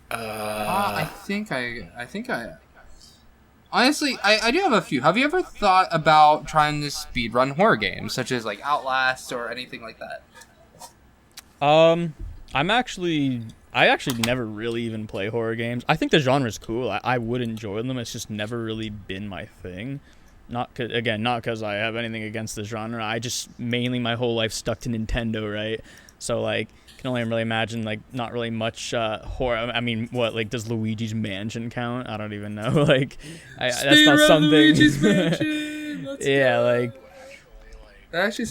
I think I honestly, I do have a few. Have you ever thought about trying to speedrun horror games, such as like Outlast or anything like that? I actually never really even play horror games. I think the genre's cool. I would enjoy them. It's just never really been my thing. Not because I have anything against the genre. I just mainly my whole life stuck to Nintendo, right? So like, can only really imagine like not really much horror. I mean, what like does Luigi's Mansion count? I don't even know. Like, that's not something. Luigi's Mansion. Let's Yeah, go. like Actually,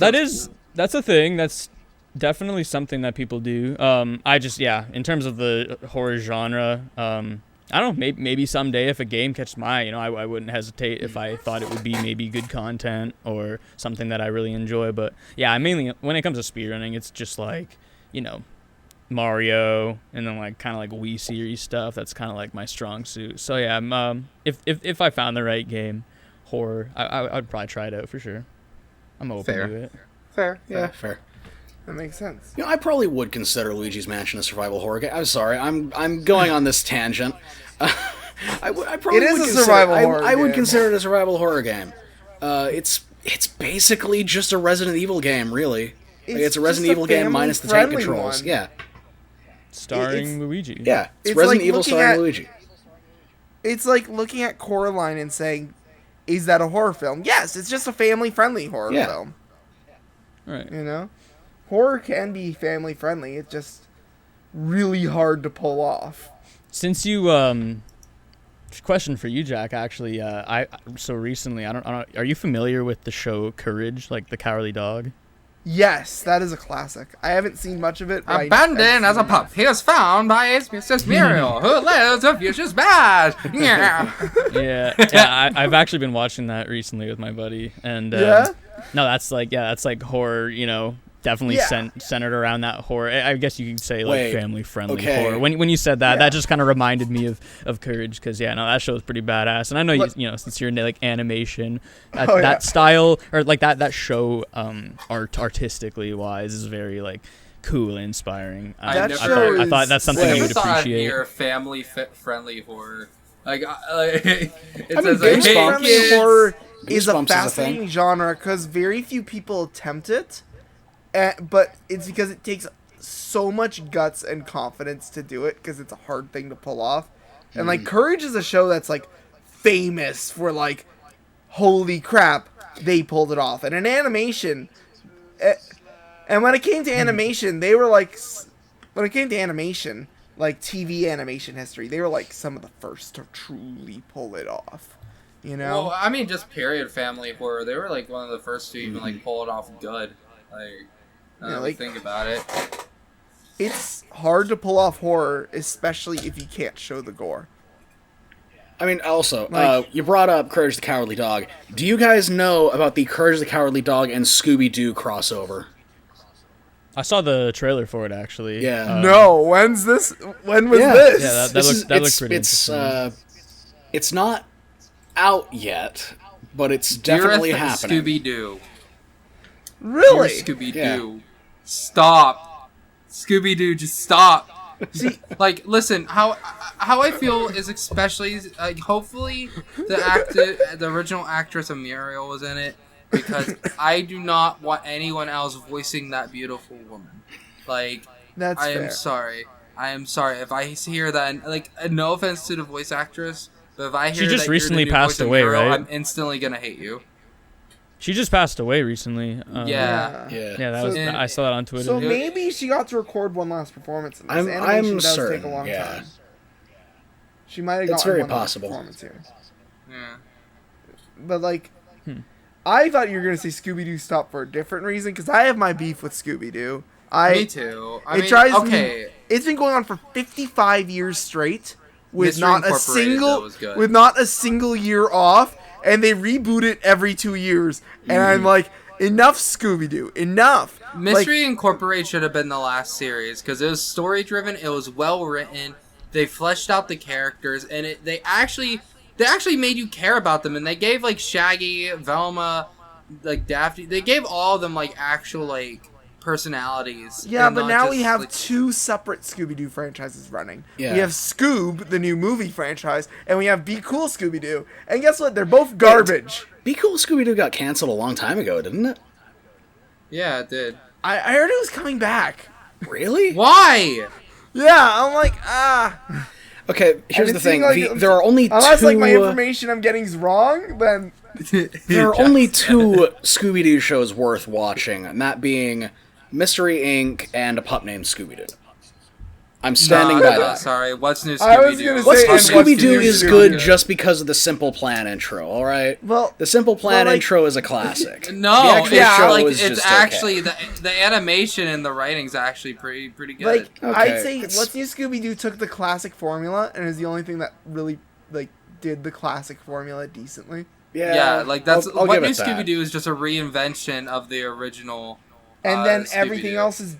that's a thing. That's definitely something that people do. In terms of the horror genre, I don't know, maybe someday if a game catches my eye, I wouldn't hesitate if I thought it would be maybe good content or something that I really enjoy. But yeah, mainly when it comes to speedrunning, it's just like, Mario and then like kind of like Wii series stuff. That's kind of like my strong suit. So yeah, if I found the right game, horror, I'd probably try it out for sure. I'm open Fair. to it. fair. Yeah, fair. That makes sense. I probably would consider Luigi's Mansion a survival horror game. I'm sorry, I'm going on this tangent. I probably It is would a consider, survival horror I would game. consider it a survival horror game. It's basically just a Resident Evil game, really. It's a Resident just Evil game minus the tank family-friendly controls. one. Yeah, Starring Luigi. yeah. It's It's Resident like Evil looking starring at- Luigi. It's like looking at Coraline and saying, "Is that a horror film?" Yes, it's just a family-friendly horror Yeah. film. Right. Horror can be family-friendly. It's just really hard to pull off. Since you question for you, Jack, actually, so recently, I don't are you familiar with the show Courage, like the Cowardly Dog? Yes, that is a classic. I haven't seen much of it. But Abandoned as a pup, he is found by his Mistress Muriel, who lives a vicious bad. Yeah. I've actually been watching that recently with my buddy, and Yeah? no, that's like horror, definitely centered around that horror. I guess you could say like family friendly horror. When you said that, that just kind of reminded me of Courage, because that show is pretty badass. And I know you know, since you're like animation, that style or like that show artistically wise is very like cool and inspiring. I thought that's something you would appreciate. Your family friendly horror. Like, family horror is a fascinating genre because very few people attempt it, but it's because it takes so much guts and confidence to do it, because it's a hard thing to pull off. And like Courage is a show that's like famous for like, holy crap, they pulled it off. And in animation, and when it came to animation, they were like, like TV animation history, they were like some of the first to truly pull it off. You know? Well, I mean, just period family horror. They were like one of the first to even like pull it off good. Like, think about it. It's hard to pull off horror, especially if you can't show the gore. I mean, also, you brought up Courage the Cowardly Dog. Do you guys know about the Courage the Cowardly Dog and Scooby-Doo crossover? I saw the trailer for it, actually. Yeah. No, when was this? Yeah, that looks pretty interesting. It's not out yet, but it's definitely happening. Scooby-Doo. Really? Scooby-Doo. Yeah. Stop. Scooby-Doo, just stop. See, like, listen, how I feel is, especially, like, hopefully the original actress of Muriel was in it, because I do not want anyone else voicing that beautiful woman. Like, I am sorry if I hear that. Like, no offense to the voice actress, but if I hear she just that recently you're the new passed voice of away, Muriel, right? I'm instantly gonna hate you. She just passed away recently. Yeah. I saw that on Twitter. So maybe she got to record one last performance. In this. I'm does certain. Take a long time. She might have gotten very one possible. last performance here. Yeah. But like, I thought you were gonna say Scooby-Doo stopped for a different reason, because I have my beef with Scooby-Doo. Me too. It's been going on for 55 years straight with not a single year off. And they reboot it every 2 years. And I'm like, enough Scooby-Doo. Enough. Mystery Incorporated should have been the last series, because it was story-driven, it was well-written, they fleshed out the characters, and they actually made you care about them, and they gave, like, Shaggy, Velma, like, Daphne, they gave all of them, like, actual, like, personalities. Yeah, but now we have two separate Scooby-Doo franchises running. Yeah. We have Scoob, the new movie franchise, and we have Be Cool Scooby-Doo. And guess what? They're both garbage. Be Cool Scooby-Doo got canceled a long time ago, didn't it? Yeah, it did. I heard it was coming back. Really? Why? Yeah, I'm like, Okay, here's the thing. Like, there are only unless, two... like, my information I'm getting is wrong, then... There are only two Scooby-Doo shows worth watching, and that being Mystery Inc. and A Pup Named Scooby-Doo. I'm standing by that. Sorry, What's New Scooby-Doo? What's New Scooby-Doo is good just because of the Simple Plan intro, alright? Well, the Simple Plan intro is a classic. No, it's actually, the animation and the writing's actually pretty good. Like, I'd say What's New Scooby-Doo took the classic formula and is the only thing that really, like, did the classic formula decently. Yeah, like, that's... What New Scooby-Doo is just a reinvention of the original and then everything else is...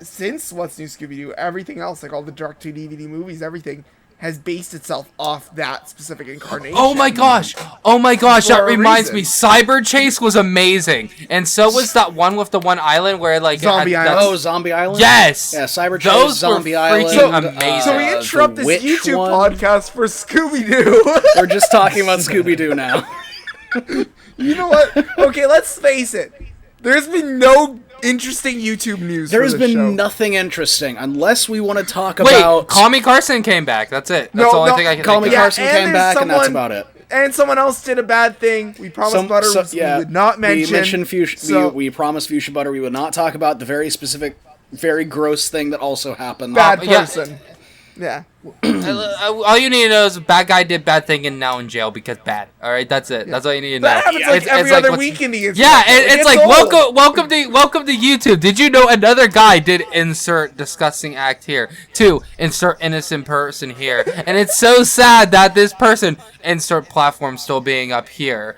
since What's New Scooby-Doo, everything else, like all the direct-to-DVD movies, everything, has based itself off that specific incarnation. Oh my gosh, that reminds me. Cyber Chase was amazing. And so was that one with the one island where, like... Zombie Island? Zombie Island? Yes! Yeah, Cyber Chase, Zombie Island. Amazing. So we interrupt this YouTube podcast for Scooby-Doo. We're just talking about Scooby-Doo now. You know what? Okay, let's face it. There's been no interesting YouTube news. There's been show. Nothing interesting unless we want to talk about. Call Me Carson came back. That's it. That's the only thing I can Call think Me of. Carson came back, and that's about it. And someone else did a bad thing. We promised Butter we would not mention. We promised Fuchsia Butter we would not talk about the very specific, very gross thing that also happened. Bad person. Yeah. All you need to know is a bad guy did bad thing and now in jail because bad. All right, that's it. Yeah. That's all you need to know. That happens like every other week in the internet. Yeah, it's like welcome to YouTube. Did you know another guy did insert disgusting act here? Two, insert innocent person here. And it's so sad that this person insert platform still being up here.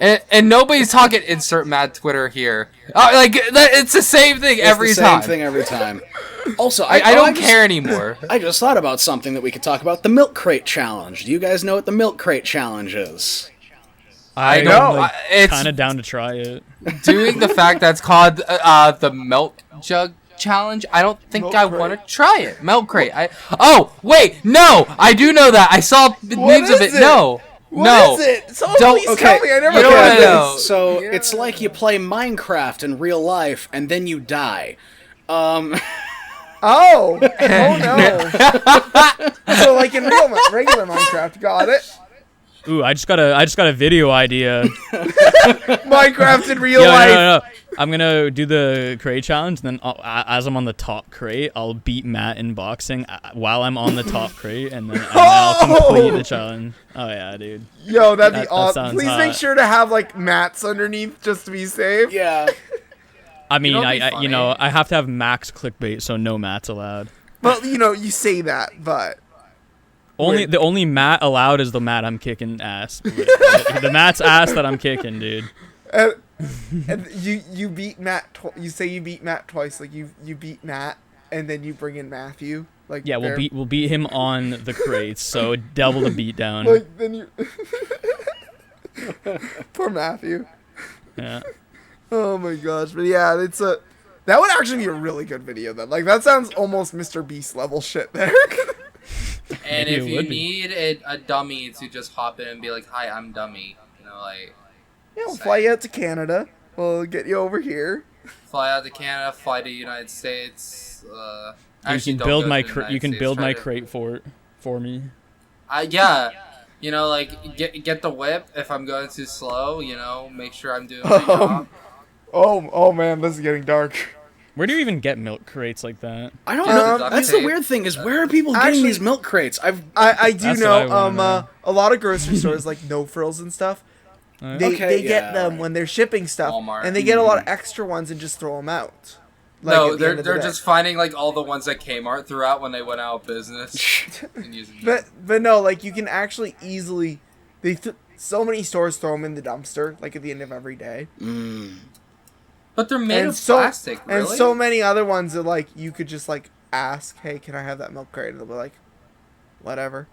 And nobody's talking insert mad Twitter here. It's the same thing every time. Same thing every time. Also, I don't care anymore. I just thought about something that we could talk about: the milk crate challenge. Do you guys know what the milk crate challenge is? I know. Like, It's kind of down to try it. doing the fact that's called the milk jug challenge. I don't think Milk I crate. want to try it. Milk crate. Oh wait, no, I do know that. I saw memes of is it. it? No, no. What is it? Someone Don't- please okay, tell me. I never you know heard what of I know. this. So it's like you play Minecraft in real life, and then you die. Oh no. So like in regular Minecraft, got it. Ooh, I just got a video idea. Minecraft in real Yo, life. no. I'm gonna do the crate challenge, and then as I'm on the top crate, I'll beat Matt in boxing while I'm on the top crate, and then I'll complete the challenge. Oh yeah, dude. Yo, that'd be That awesome. sounds Please hot. make sure to have like mats underneath just to be safe. Yeah. I mean, know what'd be I funny? I have to have max clickbait, so no mats allowed. But you say that, but The only mat allowed is the mat I'm kicking ass. The mat's ass that I'm kicking, dude. and you beat Matt. You say you beat Matt twice. Like you beat Matt, and then you bring in Matthew. Like Yeah, we'll beat him on the crates, so double the beat down. Like then you. Poor Matthew. Yeah. Oh my gosh, but yeah, that would actually be a really good video then. Like that sounds almost Mr. Beast level shit there. And Maybe if it you would be. need a dummy to just hop in and be like, "Hi, I'm dummy," Yeah, we'll fly you out to Canada. We'll get you over here. fly out to Canada, fly to United States. You Actually, can don't build go my to the United you can States, build try my to- crate for me. Yeah, get the whip if I'm going too slow. Make sure I'm doing my job. Oh man, this is getting dark. Where do you even get milk crates like that? I don't know. duct That's the tape. weird thing is where are people getting Actually- these milk crates? I do That's what I know. wanna know. A lot of grocery stores like No Frills and stuff. They Okay, get yeah. them when they're shipping stuff, Walmart. and they get a lot of extra ones and just throw them out. Like, No, at the end they're of the day. just finding all the ones that Kmart threw out when they went out of business and using them. But no, like you can actually easily. So many stores throw them in the dumpster like at the end of every day. But they're made And of so plastic, really. and so many other ones that like you could just like ask, hey, can I have that milk crate? And they'll be like, whatever.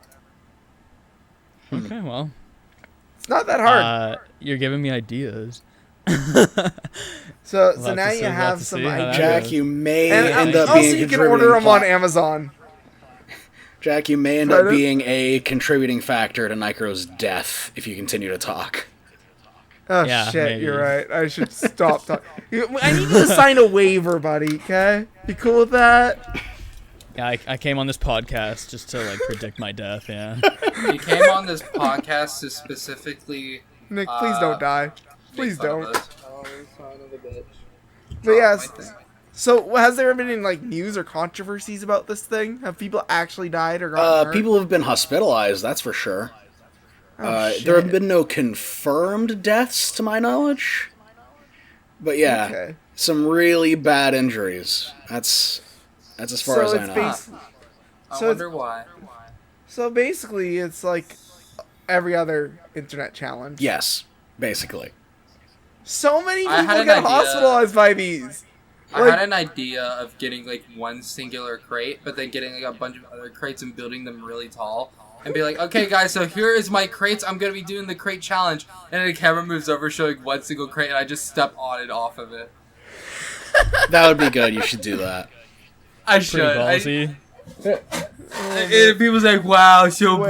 Okay, well, It's not that hard. you're giving me ideas. so we'll now have to you see- we'll have have to some see how that ideas. Jack, you may And end up also being you a can order contributing them on plot- Amazon. Jack, you may end up Pardon? being a contributing factor to Nicro's death if you continue to talk. Oh Yeah, shit, maybe. you're right. I should stop talking. I need you to sign a waiver, buddy. Okay, you cool with that? Yeah, I came on this podcast just to predict my death. Yeah. You came on this podcast to specifically Nick, please don't die. make Please fun of don't. us. Oh, son of a bitch. But yeah, My thing. so has there been any news or controversies about this thing? Have people actually died or gotten hurt? People have been hospitalized, that's for sure. Oh, There have shit. been no confirmed deaths, to my knowledge. But yeah, Okay. some really bad injuries. That's as far as I know. I So wonder why. So basically, it's like every other internet challenge. Yes, basically. So many I had people an get idea. hospitalized by these. I had an idea of getting one singular crate, but then getting a bunch of other crates and building them really tall. And be like, okay guys, so here is my crates, I'm gonna be doing the crate challenge. And then the camera moves over showing one single crate and I just step on and off of it. That would be good. You should do that. I Pretty should. ballsy. And people's like, wow, so Wait.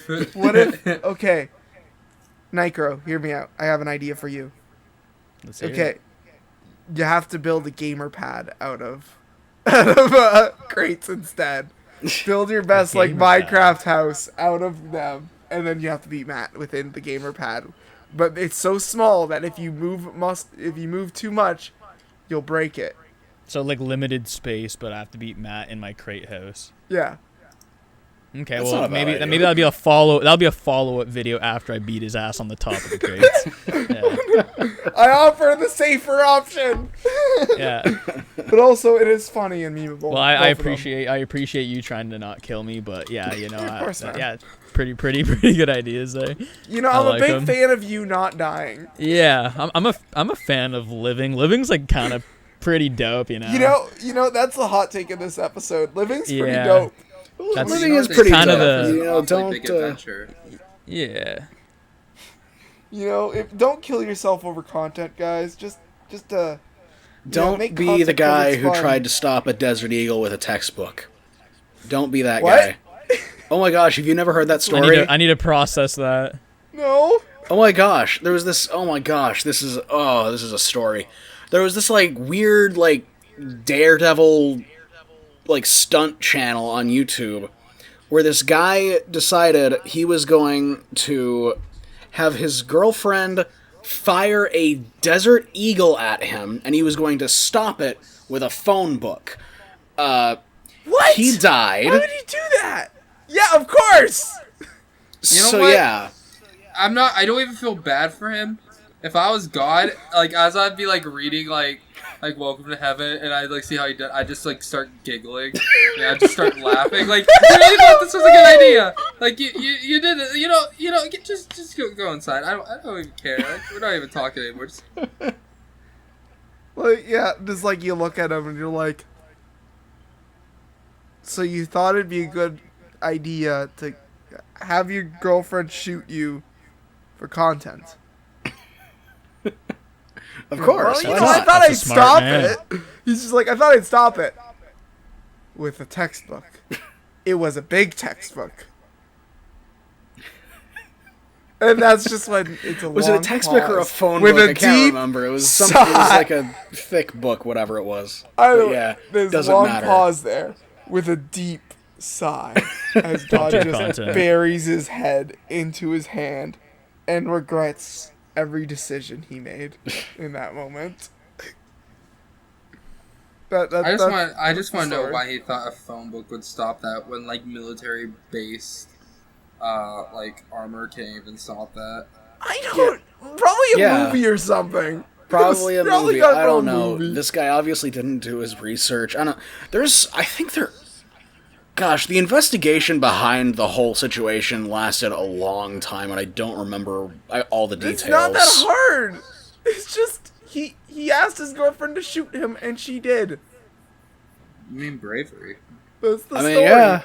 brave. What if? Okay, Nicro, hear me out. I have an idea for you. Let's hear it. Okay, you have to build a gamer pad out of crates instead. Build your best gamer pad. Minecraft house out of them, and then you have to beat Matt within the gamer pad. But it's so small that if you move too much, you'll break it. So limited space, but I have to beat Matt in my crate house. Yeah. Okay, That's well not a bad idea. maybe that'll be a follow-up video after I beat his ass on the top of the crates. Yeah. I offer the safer option. Yeah. But also, it is funny and memeable. Well, I both of them. appreciate you trying to not kill me, but yeah, you know, Of course not. yeah, pretty good ideas there. You know, I I'm like a big 'em. fan of you not dying. Yeah, I'm a fan of living. Living's like kind of pretty dope, you know. You know, that's the hot take of this episode. Living's pretty Yeah. dope. That's Living is pretty kind of dope. the You know, Big don't. adventure. yeah. You know, don't kill yourself over content, guys. Just Don't make be content the 'cause guy it's who fun. tried to stop a desert eagle with a textbook. Don't be that What? guy. Oh my gosh, have you never heard that story? I need to process that. No. Oh my gosh, there was this. Oh my gosh, this is a story. There was this like weird like Daredevil like stunt channel on YouTube where this guy decided he was going to have his girlfriend fire a desert eagle at him, and he was going to stop it with a phone book. What? He died. Why would he do that? Yeah, of course. You know So what? yeah. I don't even feel bad for him. If I was God, like as I'd be like reading like Welcome to Heaven, and I like see how he did, I just like start giggling, and I just start laughing. Like I really thought this was a good idea. Like you did it. You know. Just go inside. I don't even care. Like, we're not even talking anymore. Just, Like, yeah, just like you look at him and you're like, so you thought it'd be a good idea to have your girlfriend shoot you for content? Of course. Well, you why know, I not? thought That's I'd a smart stop man. it. He's just like, I thought I'd stop it with a textbook. It was a big textbook. And that's just when it's a Was it a long textbook or a pause phone with book? a I can't deep remember. It was something. It was sigh. like a thick book, whatever it was. I But don't, yeah, there's doesn't long matter. pause there with a deep sigh as God Top-tier just content. buries his head into his hand and regrets every decision he made in that moment. I just want to know story. why he thought a phone book would stop that when like military based like armor can't even stop that. I don't. Probably a Yeah. movie or something. Probably a Probably movie. got I from a don't know. movie. This guy obviously didn't do his research. I don't. I think there. Gosh, the investigation behind the whole situation lasted a long time, and I don't remember all the details. It's not that hard. It's just he asked his girlfriend to shoot him, and she did. I mean bravery. That's the I mean, story. yeah.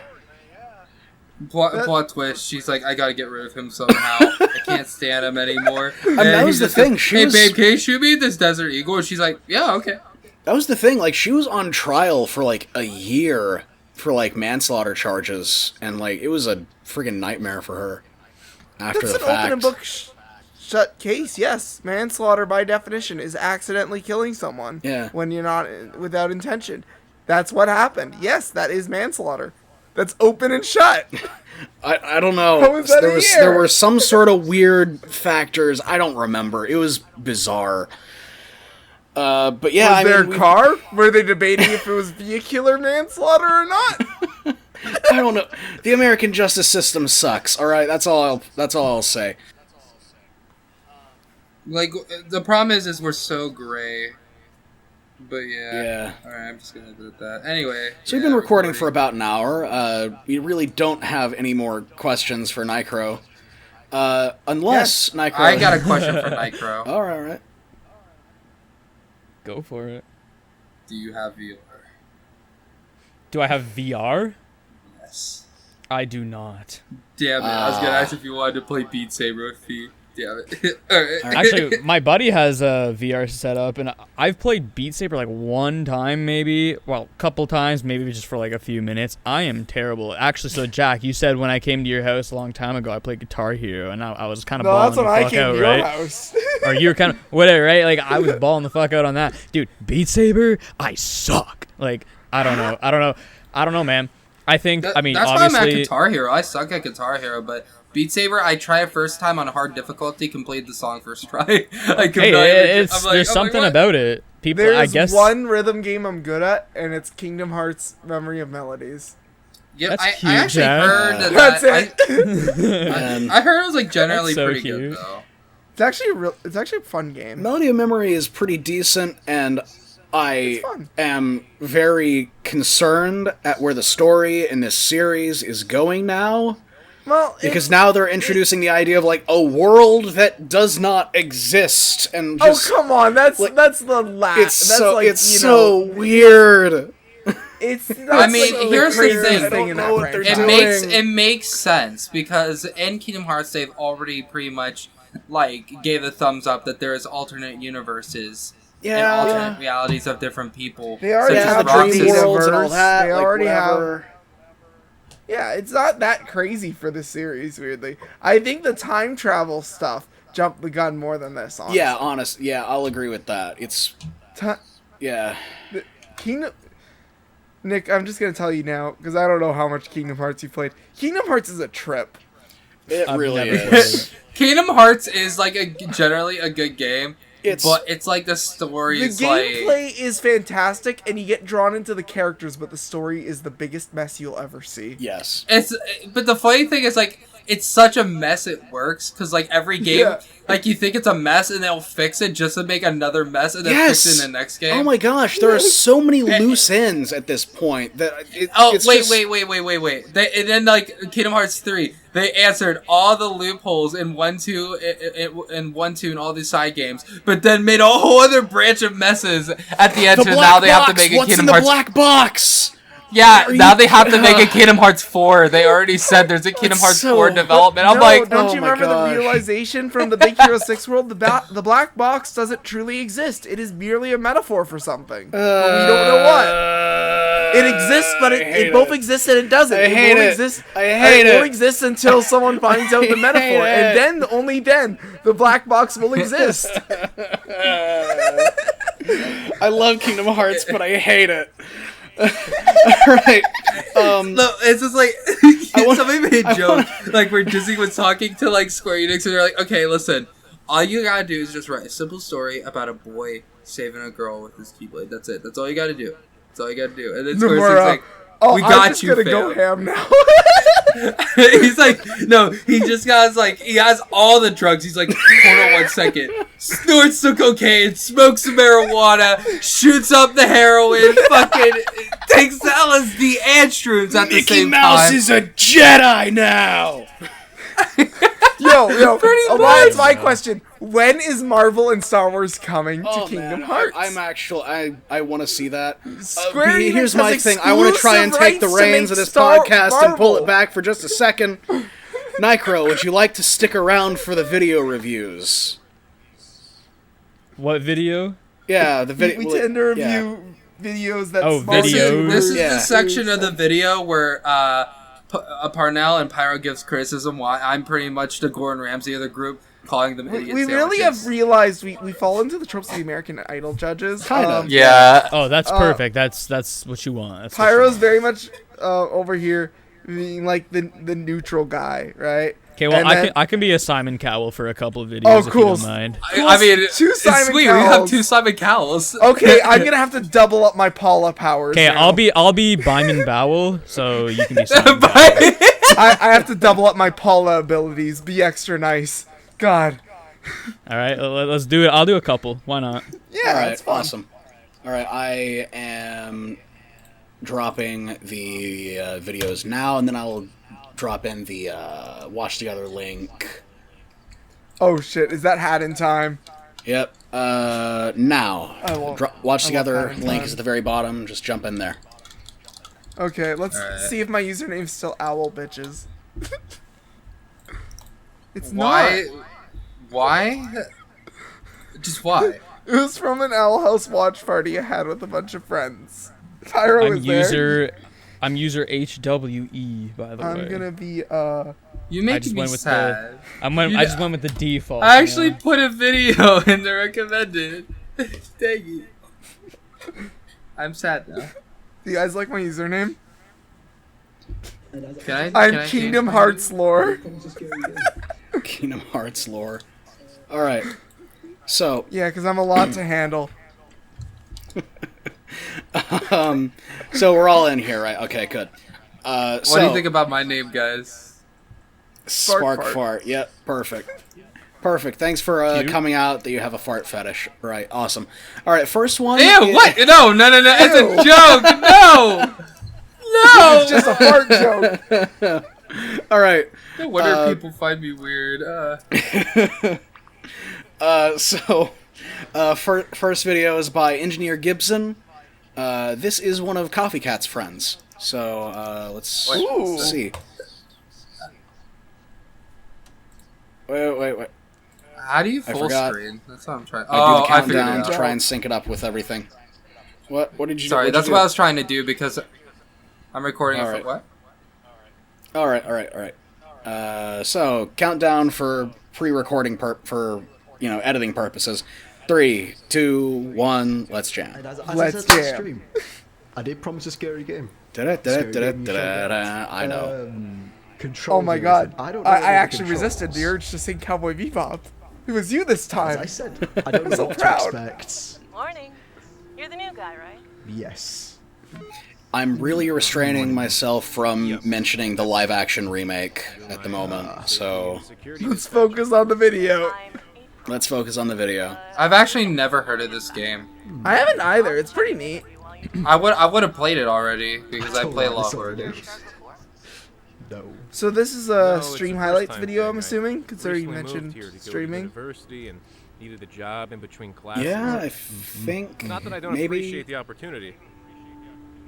Plot twist. She's like, I gotta get rid of him somehow. I can't stand him anymore. And that he was the just thing, goes, she hey was- babe, can you shoot me this desert eagle? And she's like, yeah, okay. That was the thing. Like, she was on trial for like a year for like manslaughter charges, and like it was a friggin' nightmare for her. After That's the an fact. open and book shut case. Yes, manslaughter by definition is accidentally killing someone. Yeah. When you're not without intention. That's what happened. Yes, that is manslaughter. That's open and shut. I don't know. How was that a year? There were some sort of weird factors. I don't remember. It was bizarre. But yeah, Was there mean, a car? Were they debating if it was vehicular manslaughter or not? I don't know. The American justice system sucks. All right, that's all I'll say. Like the problem is we're so gray. But yeah. Yeah. Alright, I'm just gonna do that. Anyway. So we've been recording for about an hour. We really don't have any more questions for Nicro. Unless Nicro... I got a question for Nicro. All right. Go for it. Do you have VR? Do I have VR? Yes. I do not. Damn it! I was gonna ask if you wanted to play Beat Saber with me. Damn it! Alright. Actually, my buddy has a VR setup, and I've played Beat Saber like one time, maybe. Well, a couple times, maybe just for like a few minutes. I am terrible. Actually, so Jack, you said when I came to your house a long time ago, I played Guitar Hero, and I was kind of No, balling that's the when I fuck came out, to your right? house. Or you were kind of whatever, right? Like I was balling the fuck out on that, dude. Beat Saber, I suck. Like I don't know, man. I think That's obviously. why I'm at Guitar Hero. I suck at Guitar Hero, but Beat Saber, I tried it first time on hard difficulty, completed the song first try. There's something about it. People, There's I guess. one rhythm game I'm good at, and it's Kingdom Hearts Memory of Melodies. Yeah, That's I cute, actually Jack. heard that. That's And I heard it was like generally That's so pretty cute. good though. It's actually a fun game. Melody of Memory is pretty decent, and I It's fun. am very concerned at where the story in this series is going now. Well, Because now they're introducing the idea of like a world that does not exist, and oh just come on, that's the last. it's That's so like, it's you so know, weird. It's. I mean, like here's the craziest thing. I don't in know that what they're franchise. doing. It makes sense because in Kingdom Hearts they've already pretty much like gave a thumbs up that there is alternate universes and alternate realities of different people. They already such as have the Roxas. dream worlds and all Universe, that. they like, already have- whatever. Yeah, it's not that crazy for the series. Weirdly, I think the time travel stuff jumped the gun more than this. Honestly. Yeah, I'll agree with that. It's yeah. Kingdom. Nick, I'm just gonna tell you now because I don't know how much Kingdom Hearts you played. Kingdom Hearts is a trip. It I've really never is. Kingdom Hearts is like generally a good game, It's but it's like the story The is like gameplay is fantastic, and you get drawn into the characters, but the story is the biggest mess you'll ever see. yes. but the funny thing is like it's such a mess it works because like every game Yeah. like you think it's a mess and they'll fix it just to make another mess and then Yes. fix it in the next game. Oh my gosh, there are so many loose ends at this point that it's Wait, just, wait. And then like Kingdom Hearts 3, they answered all the loopholes in 1, 2, and all these side games, but then made a whole other branch of messes at the end. The So black now they box. have to make a What's Kingdom in the Hearts. black box? Yeah, Are now you- they have to make a Kingdom Hearts 4. They already said there's a Kingdom Hearts so- 4 development. I'm No, like, don't oh you my remember gosh. the realization from the Big Hero 6 world? The black box doesn't truly exist. It is merely a metaphor for something. But we don't know what. It exists, but I hate it both exists and it doesn't. I hate won't it. exist. I hate it won't it. exist until someone finds out the I metaphor, hate and it. then only then the black box will exist. I love Kingdom Hearts, but I hate it. Alright. no, it's just like want- somebody made I a joke like where Disney was talking to like Square Enix and they're like, okay, listen, all you gotta do is just write a simple story about a boy saving a girl with his keyblade. That's it. That's all you gotta do. That's all you gotta do. And then Square Enix is like, we I'm got just you, gonna fam. go ham now. He's like, no, he just has like, he has all the drugs. He's like, hold on 1 second. Snorts some cocaine, smokes some marijuana, shoots up the heroin, fucking takes the LSD and shrooms at the Mickey same Mouse time. is a Jedi now! Yo, Pretty that's much. my question. When is Marvel and Star Wars coming to Oh, Kingdom man, Hearts? I'm actually, I want to see that. Square Enix Here's has my thing. I want to try and exclusive take the rights to reins of make this Star podcast and pull Marvel. it back for just a second. Nicro, would you like to stick around for the video reviews? What video? Yeah, the video. We tend to review videos that Oh, small videos. This is Yeah. the section of the video where Parnell and Pyro gives criticism why I'm pretty much the Gordon Ramsay of the group, calling them idiots. We really have realized we fall into the tropes of the American Idol judges. Kind of. Yeah. Oh, that's perfect. That's what you want. That's what you Pyro's want. very much over here being like the neutral guy, right? Okay, well, And then- I can be a Simon Cowell for a couple of videos Oh, if cool. you don't mind. I mean, Two it's Simon sweet. We have Cowells. 2 Simon Cowells. Okay, I'm gonna have to double up my Paula powers. Okay, now. I'll be Byman Bowell, so you can be Simon Cowell. But- I have to double up my Paula abilities. Be extra nice. God. All right, let's do it. I'll do a couple. Why not? Yeah, All right, it's fun. awesome. All right, I am dropping the videos now, and then I'll drop in the watch together link. Oh shit, is that hat in time? Yep. Now, I won't- watch I together won't have link time. is at the very bottom. Just jump in there. Okay, let's Alright. see if my username's still owl bitches. It's Why? not. Why? Just why? It was from an Owl House watch party I had with a bunch of friends. Pyro I'm user HWE, by the way. I'm gonna be You I make just me went with sad. I just went with the default. I actually you know? put a video in the recommended. Dang it. I'm sad now. do you guys like my username? Can I'm change Kingdom my Hearts lore. Kingdom Hearts lore. All right. So, Yeah, because I'm a lot to handle. so we're all in here, right? Okay, good. What do you think about my name, guys? Spark fart. Yep, perfect. Perfect. Thanks for coming out that you have a fart fetish. Right, awesome. All right, first one. Ew, what? No. It's a joke. No. No. It's just a fart joke. All right. No wonder people find me weird. First video is by EngineerGibson. This is one of Coffee Cat's friends. So, let's see. Wait. How do you full forgot. screen? That's what I'm trying. I do the I figured it countdown out. to try and sync it up with everything. What did you do? Sorry, that's what I was trying to do because I'm recording it for what? All right. So countdown for pre-recording for editing purposes. 3, 2, 1. Let's jam. Let's jam. I did promise a scary game. I know. Oh my god. I don't know I the actually controls. resisted the urge to sing Cowboy Bebop. It was you this As time. I said, I don't know so what proud. to expect. Morning. You're the new guy, right? Yes. I'm really restraining myself from mentioning the live-action remake at the moment. So Let's focus on the video. let's focus on the video. I've actually never heard of this game. I haven't either. It's pretty neat. I would have played it already because I don't play a like lot this of horror already. games. No. So this is a stream highlights video, I'm assuming, considering you mentioned streaming. University and needed a job in between classes. Yeah, I think Not that I don't maybe. appreciate the opportunity.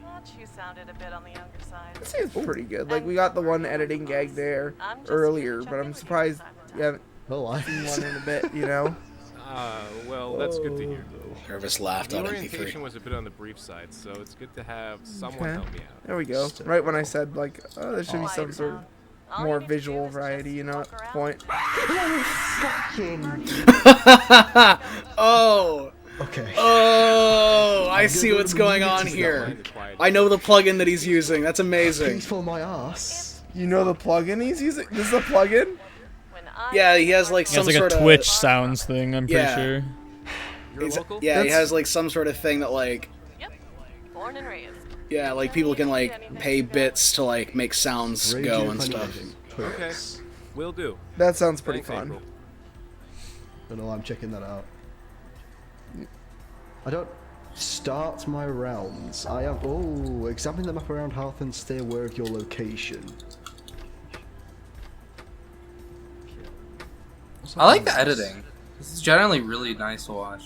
Thought you sounded a bit on the younger side. It seems pretty good. Like, we got the one editing gag there I'm just earlier, here but checking I'm with you surprised this time. you haven't Oh, I seen one in a bit, you know? Well, that's good to hear. Nervous laughed The on orientation MP3. was a bit on the brief side, so it's good to have someone Okay. help me out. There we go. Right when I said, like, oh, there should be some sort of All more you need to do visual is just variety, you know, walk around. point. Oh, Okay. I see what's going on here. Mind the quiet I know the plugin that he's using. That's amazing. Please for my ass. You know the plugin he's using? This is a plugin? When I Yeah, he has like He has some like sort a of Twitch sounds thing, I'm pretty Yeah. sure. You're local? Yeah, he That's- has like some sort of thing that like Yep. Born and raised. like people can like pay bits to like make sounds go and stuff. Okay. Will do. That sounds pretty Thanks, fun. April. Don't know, I'm checking that out. I don't start my rounds. I am. Oh, examine the map around Hearth and stay aware of your location. I like the editing. This is generally really nice to watch.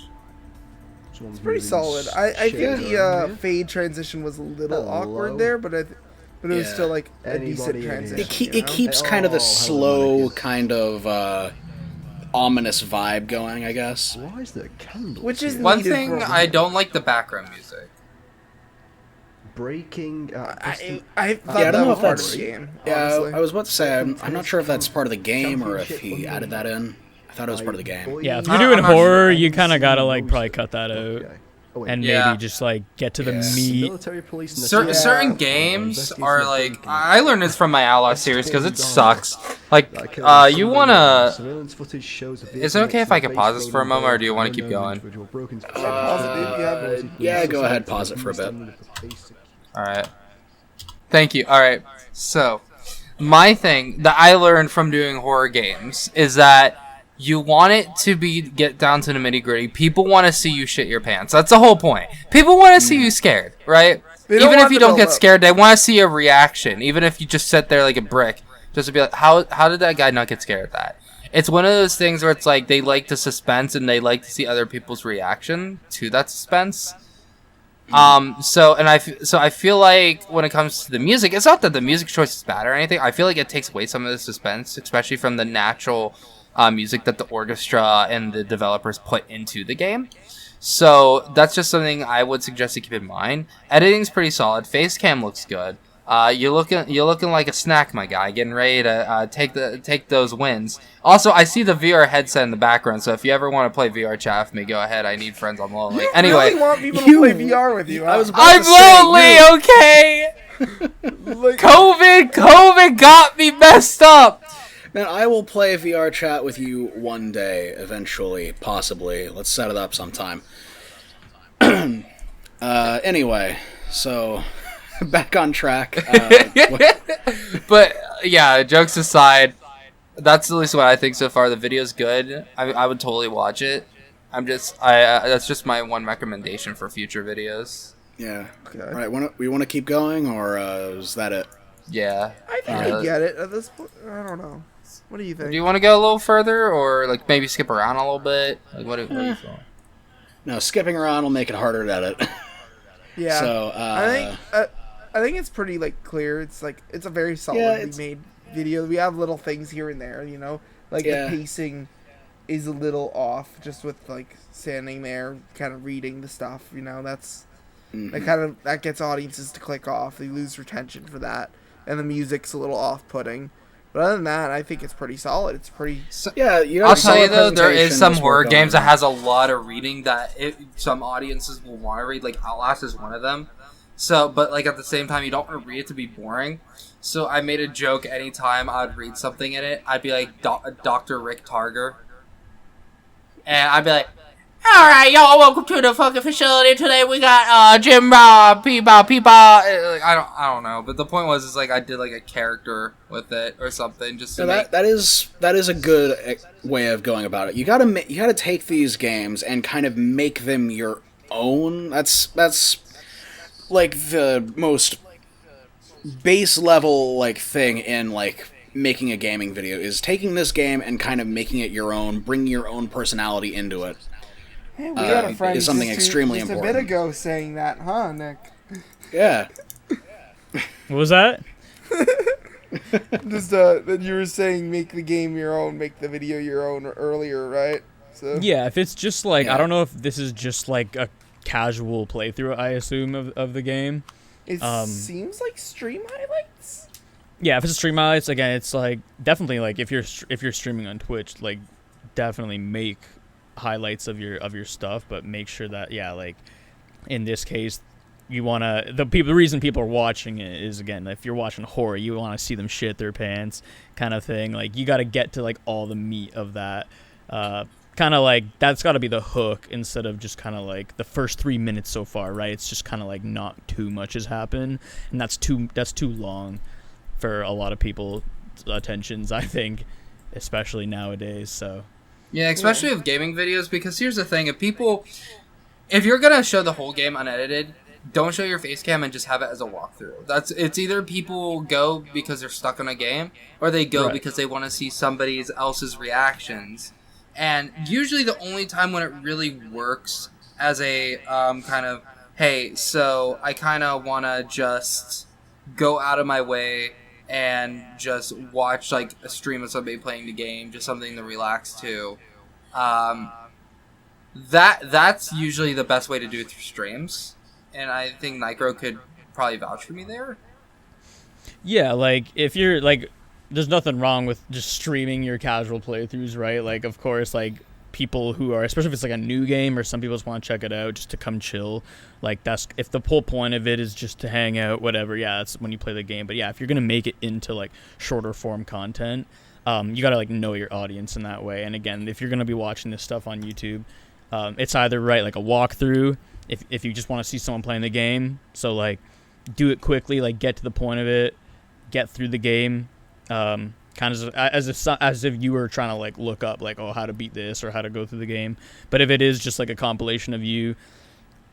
Someone's Pretty moving solid. I shit think the around here. fade transition was a little Hello. awkward there, but it was Yeah. still like a decent Anybody in here? transition. It you know? keeps kind of the Oh, hello, slow Mannequin. kind of ominous vibe going, I guess. Why is there candles? Which is here? One needed thing for a I video. don't like the background music. breaking. I thought Yeah, I don't that know was if part of that's- the game. Yeah, honestly. I was about to say I'm not sure if that's part of the game or if he added that in. I thought it was part of the game. Yeah, if I- you're doing I'm not horror, sure. you kind of gotta like probably cut that out Okay. Oh, wait. and Yeah. maybe just like get to the Yeah. meat. Military police. and the Certain CIA. certain games are like I learned this from my Ally series because it sucks. Like you wanna. Surveillance footage shows a Is it okay if I could pause this for a moment, or do you wanna keep going? Pause it, dude. Yeah, go ahead, pause it for a bit. All right. Thank you. All right. So, my thing that I learned from doing horror games is that you want it to be get down to the nitty gritty. People want to see you shit your pants. That's the whole point. People want to see you scared, right? They don't Even want if you the don't get build-up. scared, they want to see a reaction. Even if you just sit there like a brick, just to be like, how did that guy not get scared of that? It's one of those things where it's like they like the suspense and they like to see other people's reaction to that suspense. So I feel like when it comes to the music, it's not that the music choice is bad or anything. I feel like it takes away some of the suspense, especially from the natural music that the orchestra and the developers put into the game. So that's just something I would suggest to keep in mind. Editing's pretty solid. Face cam looks good. You're looking like a snack, my guy, getting ready to take those wins. Also, I see the VR headset in the background, so if you ever want to play VR chat with me, go ahead. I need friends. I'm lonely. You Anyway, really want people you- to play VR with you. I was huh? about I'm to say, lonely. Okay. Like, COVID got me messed up. Man, I will play VR chat with you one day, eventually, possibly. Let's set it up sometime. Anyway, so back on track. But yeah, jokes aside, that's at least what I think so far. The video's good. I would totally watch it. That's just my one recommendation for future videos. Yeah. Okay. All right. We want to keep going, or is that it? Yeah. I think I get it at this point. I don't know. What do you think? Do you want to go a little further, or like maybe skip around a little bit? Like what do you think? No, skipping around will make it harder to edit. Yeah. So I think it's pretty like clear. It's like it's a very solidly made video. We have little things here and there, you know, like the pacing is a little off, just with like standing there, kind of reading the stuff. You know, that's that gets audiences to click off. They lose retention for that, and the music's a little off-putting. But other than that, I think it's pretty solid. It's pretty. I'll tell you though, there is some horror games that has a lot of reading that some audiences will want to read. Like Outlast is one of them. So, but like at the same time, you don't want to read it to be boring. So I made a joke anytime I'd read something in it. I'd be like Dr. Rick Targer, and I'd be like, All right, y'all, welcome to the fucking facility. Today we got Jim Peeba. like, I don't know. But the point was, is like I did like a character with it or something, just to make... that is a good way of going about it. You gotta take these games and kind of make them your own. That's like the most base level like thing in like making a gaming video, is taking this game and kind of making it your own, bringing your own personality into it. Hey, we had a friend is something extremely just important. a bit ago saying that, huh, Nick? Yeah. What was that? Just that you were saying make the game your own, make the video your own earlier, right? So Yeah, if it's just like, I don't know if this is just like a casual playthrough, I assume, of the game. It seems like stream highlights. Yeah, if it's a stream highlights, again, it's like definitely like if you're streaming on Twitch, like definitely make highlights of your stuff, but make sure that like in this case you want to the reason people are watching it is, again, if you're watching horror, you want to see them shit their pants kind of thing. Like you got to get to like all the meat of that, kind of like that's got to be the hook, instead of just kind of like the first 3 minutes so far, right? It's just kind of like not too much has happened, and that's too long for a lot of people's attentions, I think, especially nowadays. So yeah, especially with gaming videos, because here's the thing: if you're gonna show the whole game unedited, don't show your face cam and just have it as a walkthrough. It's either people go because they're stuck on a game, or they go because they want to see somebody else's reactions. And usually the only time when it really works as a kind of, hey, so I kind of want to just go out of my way and just watch like a stream of somebody playing the game, just something to relax to. That's usually the best way to do it through streams, and I think Nicro could probably vouch for me there. yeah, like if you're like, there's nothing wrong with just streaming your casual playthroughs, right? Like of course, like people who are, especially if it's like a new game or some people just want to check it out just to come chill, like that's, if the whole point of it is just to hang out, whatever, yeah, that's when you play the game. But yeah, if you're gonna make it into like shorter form content, you gotta like know your audience in that way. And again, if you're gonna be watching this stuff on YouTube, it's either like a walkthrough if you just want to see someone playing the game, so like do it quickly, like get to the point of it, get through the game, kind of as if you were trying to like look up like, oh, how to beat this or how to go through the game. But if it is just like a compilation of you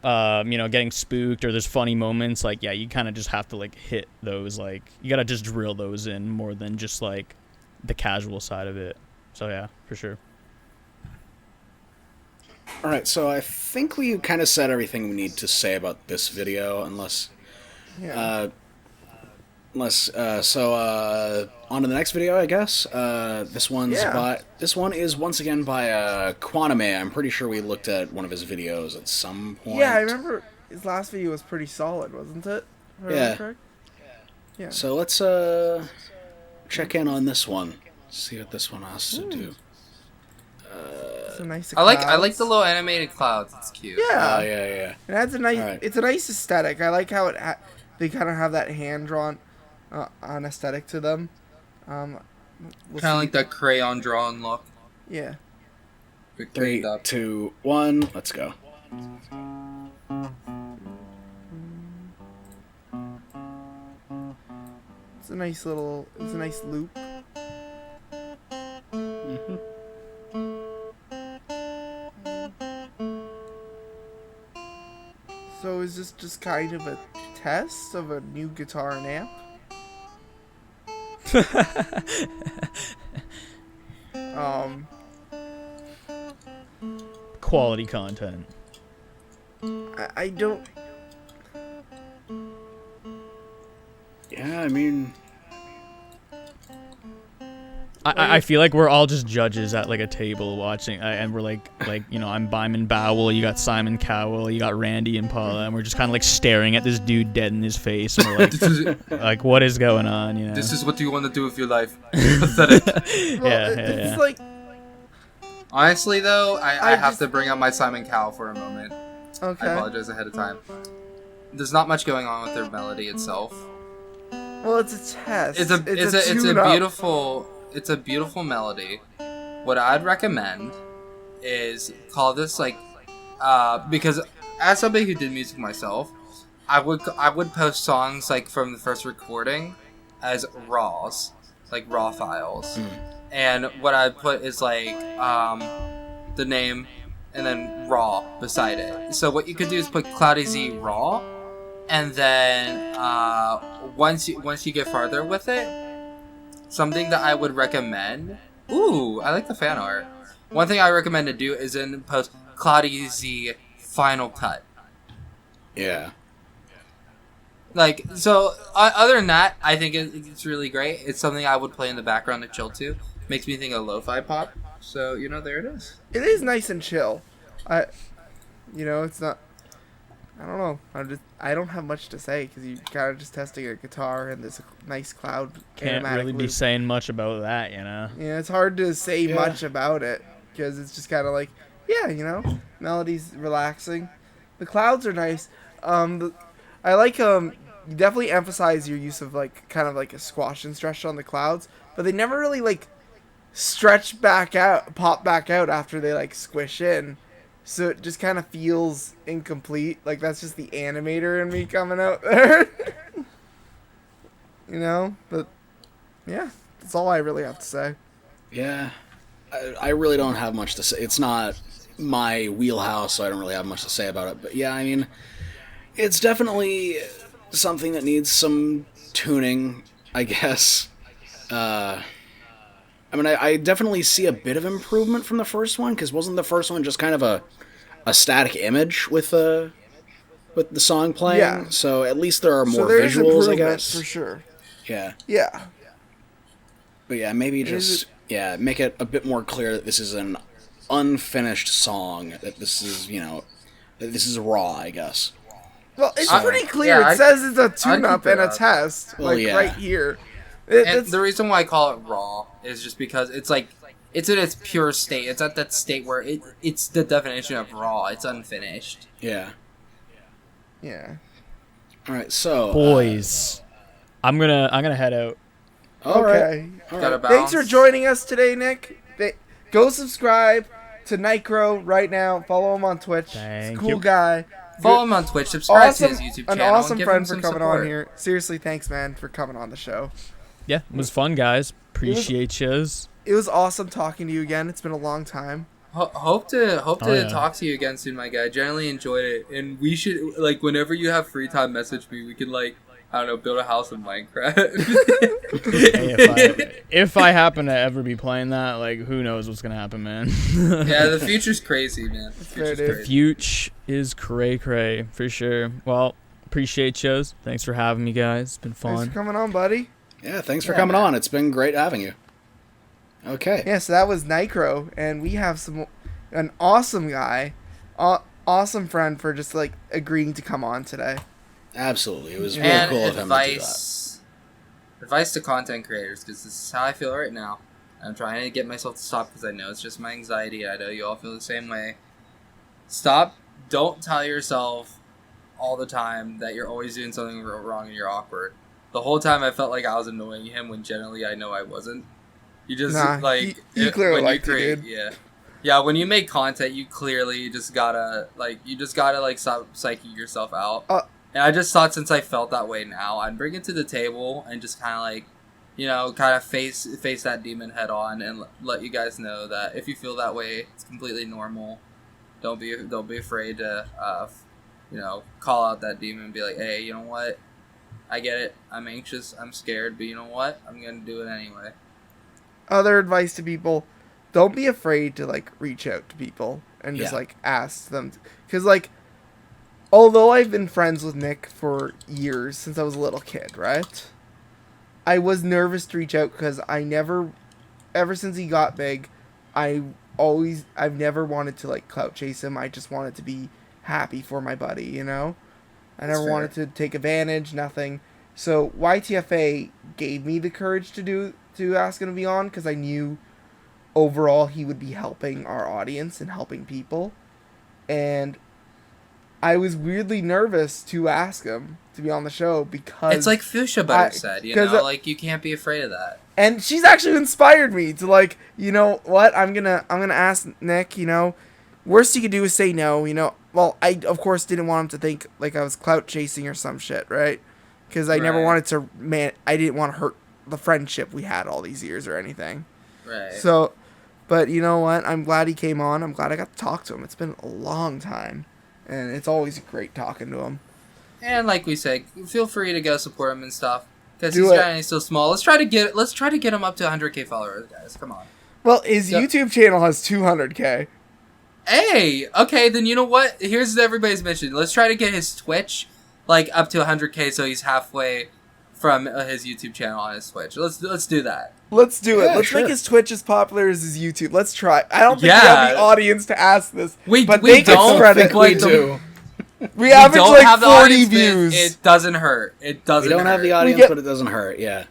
getting spooked, or there's funny moments, like yeah, you kind of just have to like hit those, like you gotta just drill those in more than just like the casual side of it. So yeah, for sure. All right, so I think we kind of said everything we need to say about this video, unless on to the next video, I guess. This one is once again by Quanime. I'm pretty sure we looked at one of his videos at some point. Yeah, I remember his last video was pretty solid, wasn't it? Yeah. So let's check in on this one. See what this one has to do. It's a nice. I like the little animated clouds. It's cute. Yeah. Yeah. It adds a nice. Right. It's a nice aesthetic. I like how they kind of have that hand drawn on aesthetic to them. Kind of like that crayon drawn look. Yeah. 3, 2, 1, let's go. It's a nice loop. So is this just kind of a test of a new guitar and amp? Quality content. I don't. Yeah, I mean, I feel like we're all just judges at like a table watching, and we're like you know, I'm Byman Bowell, you got Simon Cowell, you got Randy and Paula, and we're just kind of like staring at this dude dead in his face, and we're like, like, what is going on? You know, This is what you want to do with your life. Pathetic. It's like. Honestly, though, I have just- to bring up my Simon Cowell for a moment. Okay. I apologize ahead of time. There's not much going on with their melody itself. Well, it's a test. It's a tune-up. beautiful melody. What I'd recommend is call this like because as somebody who did music myself, I would post songs like from the first recording as raws, like raw files. And what I put is like the name and then raw beside it. So what you could do is put Cloudy Z raw, and then once you get farther with it, something that I would recommend. Ooh, I like the fan art. One thing I recommend to do is in post Cloudy Z final cut. yeah. Like, so other than that, I think it's really great. It's something I would play in the background to chill to. Makes me think of lo-fi pop. So, you know, there it is. It is nice and chill. It's not. I don't know. I don't have much to say because you kind of just testing a guitar and this nice cloud. can't kinematic really be loop. saying much about that, you know. Yeah, it's hard to say Yeah. much about it because it's just kind of like, yeah, melody's relaxing. The clouds are nice. I like you definitely emphasize your use of like kind of like a squash and stretch on the clouds, but they never really like stretch back out, pop back out after they like squish in. So it just kind of feels incomplete. Like that's just the animator in me coming out there. But yeah, that's all I really have to say. Yeah, I really don't have much to say. It's not my wheelhouse, so I don't really have much to say about it. But yeah, I mean, it's definitely something that needs some tuning, I guess. I definitely see a bit of improvement from the first one, because wasn't the first one just kind of a static image with the song playing? Yeah. So at least there are more there's visuals, I improvement guess. for sure. Yeah. Yeah. But yeah, maybe just make it a bit more clear that this is an unfinished song. That this is that this is raw, I guess. Well, it's So- pretty clear. yeah, it says it's a tune-up keep it and a up. test, Well, yeah. right here. And It's the reason why I call it raw is just because it's like, it's in its pure state. It's at that state where it's the definition of raw. It's unfinished. Yeah. yeah. All right. So Boys, I'm gonna head out. All right. Okay. Gotta Thanks for bounce. joining us today, Nick. Go subscribe to Nicro right now. Follow him on Twitch. He's Thank a cool you. guy. Follow him on Twitch. Subscribe Awesome, to his YouTube an channel. awesome and give friend him for some coming support. on here. Seriously, thanks, man, for coming on the show. Yeah, it was fun, guys. Appreciate yous. It was awesome talking to you again. It's been a long time. Hope to yeah. talk to you again soon, my guy. Generally enjoyed it, and we should like whenever you have free time, message me. We could like I don't know, build a house in Minecraft. Hey, if I happen to ever be playing that, like, who knows what's gonna happen, man. Yeah, the future's crazy, man. The fair, future's dude. crazy. Future is cray for sure. Well, appreciate yous. Thanks for having me, guys. It's been Thanks fun. for coming on, buddy. Yeah. Thanks for Yeah, coming man. on. It's been great having you. Okay. Yeah, so that was Nicro, and we have an awesome guy, awesome friend for just like agreeing to come on today. Absolutely. It was really And cool of him to do that. advice to content creators, because this is how I feel right now. I'm trying to get myself to stop because I know it's just my anxiety. I know you all feel the same way. Stop. Don't tell yourself all the time that you're always doing something wrong and you're awkward. The whole time I felt like I was annoying him when generally I know I wasn't. You just Nah, like you clearly when liked it, dude. yeah. When you make content, you clearly just gotta stop psyching yourself out. And I just thought since I felt that way now, I'd bring it to the table and just kind of like, kind of face that demon head on and let you guys know that if you feel that way, it's completely normal. Don't be afraid to, call out that demon and be like, hey, you know what? I get it. I'm anxious. I'm scared. But you know what? I'm going to do it anyway. Other advice to people, don't be afraid to, like, reach out to people and just, like, ask them. Because, like, although I've been friends with Nick for years, since I was a little kid, right? I was nervous to reach out because ever since he got big, I've never wanted to, like, clout chase him. I just wanted to be happy for my buddy, you know? I never wanted to take advantage, nothing. So YTFA gave me the courage to ask him to be on because I knew overall he would be helping our audience and helping people. And I was weirdly nervous to ask him to be on the show because... It's like Fuchsia Butter said, like, you can't be afraid of that. And she's actually inspired me to, like, you know what, I'm gonna ask Nick, worst he could do is say no, Well, I, of course, didn't want him to think, like, I was clout chasing or some shit, right? Because I never wanted to, I didn't want to hurt the friendship we had all these years or anything. Right. So, but you know what? I'm glad he came on. I'm glad I got to talk to him. It's been a long time. And it's always great talking to him. And like we said, feel free to go support him and stuff. Because he's trying to still small. Let's try to get him up to 100K followers, guys. Come on. Well, his YouTube channel has 200K. Hey, okay, then you know what? Here's everybody's mission. Let's try to get his Twitch, like, up to 100K so he's halfway from his YouTube channel on his Twitch. Let's do that. Let's do it. Let's make his Twitch as popular as his YouTube. Let's try. I don't think we have the audience to ask this. We don't think we do. We average like 40 views. It doesn't hurt. It doesn't hurt. We don't have the audience, but it doesn't hurt, yeah.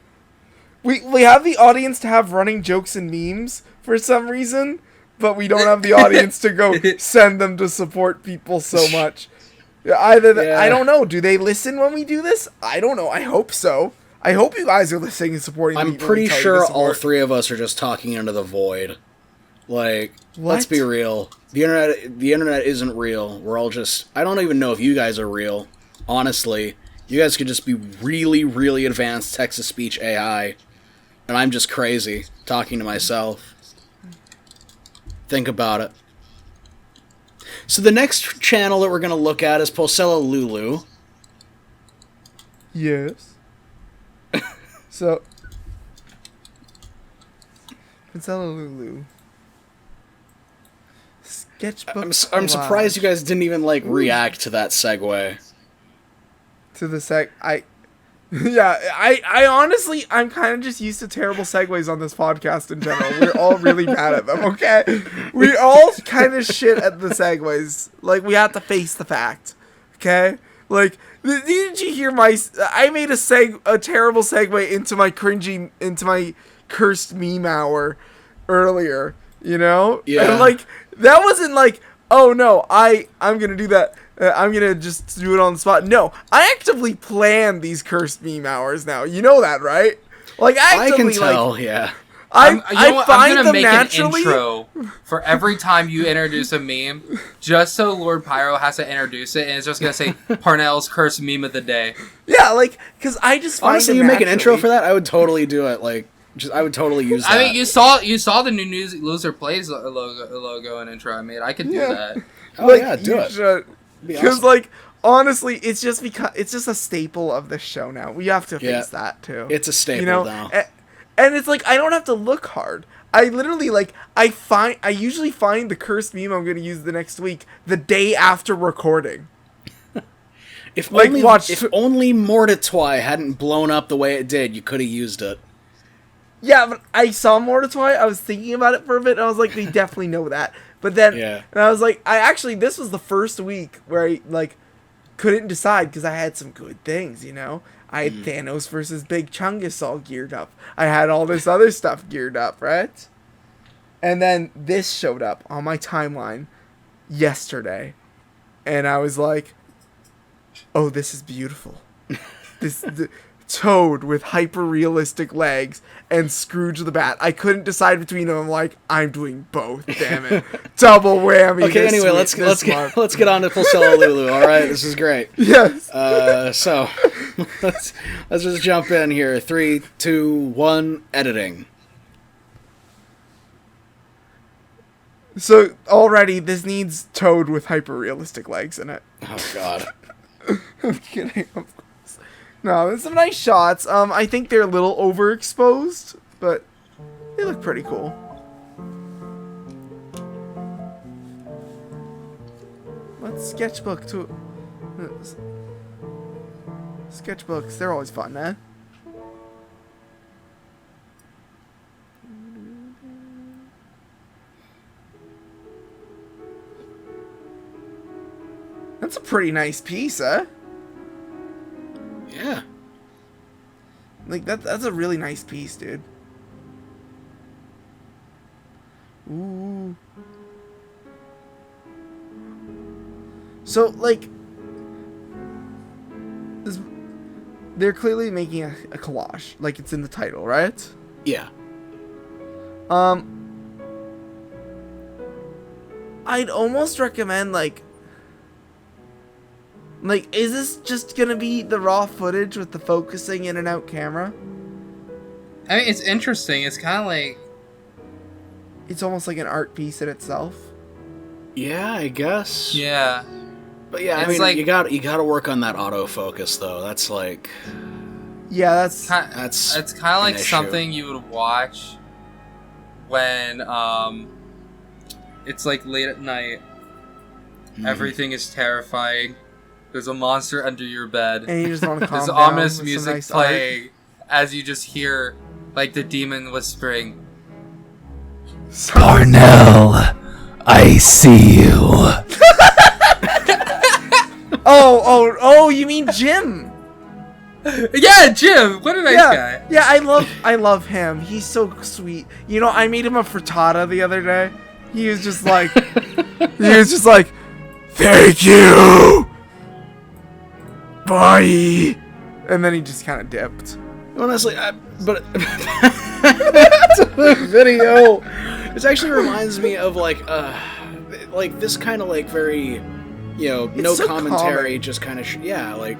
We have the audience to have running jokes and memes for some reason, but we don't have the audience to go send them to support people so much. I don't know. Do they listen when we do this? I don't know. I hope so. I hope you guys are listening and supporting. I'm pretty sure all three of us are just talking into the void. Like, let's be real. The internet isn't real. We're all just... I don't even know if you guys are real. Honestly. You guys could just be really, really advanced text-to-speech AI. And I'm just crazy, talking to myself. Think about it. So the next channel that we're going to look at is Pulcella-lulu. Yes. So... Pulcella-lulu. Sketchbook. I'm surprised you guys didn't even, like, react to that segue. To the I honestly, I'm kind of just used to terrible segues on this podcast in general. We're all really bad at them, okay? We all kind of shit at the segues. Like, we have to face the fact, okay? Like, didn't you hear I made a terrible segue into my cursed meme hour earlier, Yeah. And, like, that wasn't like, oh no, I'm gonna do that. I'm gonna just do it on the spot. No, I actively plan these cursed meme hours now. You know that, right? Like, I can tell, yeah. I'm gonna make an intro for every time you introduce a meme, just so Lord Pyro has to introduce it, and it's just gonna say Parnell's cursed meme of the day. Yeah, like, because I just find honestly, you make an intro for that, I would totally do it. Like, I would totally use that. I mean, you saw the new Loser Plays logo and intro I made. I could do that. Oh, like, yeah, do it. Because, awesome. Like, honestly, it's just a staple of the show now. We have to face that, too. It's a staple now. And it's like, I don't have to look hard. I literally, like, I usually find the cursed meme I'm going to use the next week the day after recording. If only Mortitwi hadn't blown up the way it did, you could have used it. Yeah, but I saw Mortitwi, I was thinking about it for a bit, and I was like, they definitely know that. But then, and I was like, this was the first week where I, like, couldn't decide, because I had some good things, I had Thanos versus Big Chungus all geared up. I had all this other stuff geared up, right? And then this showed up on my timeline yesterday, and I was like, oh, this is beautiful. Toad with hyper-realistic legs and Scrooge the Bat. I couldn't decide between them. I'm like, I'm doing both. Damn it, double whammy. Okay, anyway, let's get on to Pulcella-lulu. All right, this is great. Yes. So let's just jump in here. 3, 2, 1, editing. So already this needs Toad with hyper-realistic legs in it. Oh God. I'm kidding, of course. No, there's some nice shots. I think they're a little overexposed, but they look pretty cool. Let's sketchbook too. Sketchbooks, they're always fun, man. That's a pretty nice piece, huh? Yeah. Like, that's a really nice piece, dude. Ooh. So, like, they're clearly making a collage, like it's in the title, right? Yeah. I'd almost recommend, like, is this just gonna be the raw footage with the focusing in and out camera? I mean, it's interesting. It's kind of like... It's almost like an art piece in itself. Yeah, I guess. Yeah. But yeah, It's I mean, like- you got to work on that autofocus though. That's like... Yeah, that's It's That's kind of like an issue. something you would watch when it's like late at night. Everything is terrifying. There's a monster under your bed. and you just want to calm There's down ominous with some music nice art. playing as you just hear like the demon whispering, Parnell, I see you. Oh, you mean Jim? "Yeah, Jim, what a nice guy." Yeah, I love him. He's so sweet. You know, I made him a frittata the other day. He was just like, thank you, bye, and then he just kind of dipped. Honestly, but the video, this actually reminds me of like this kind of like very, no so commentary, common. just kind of like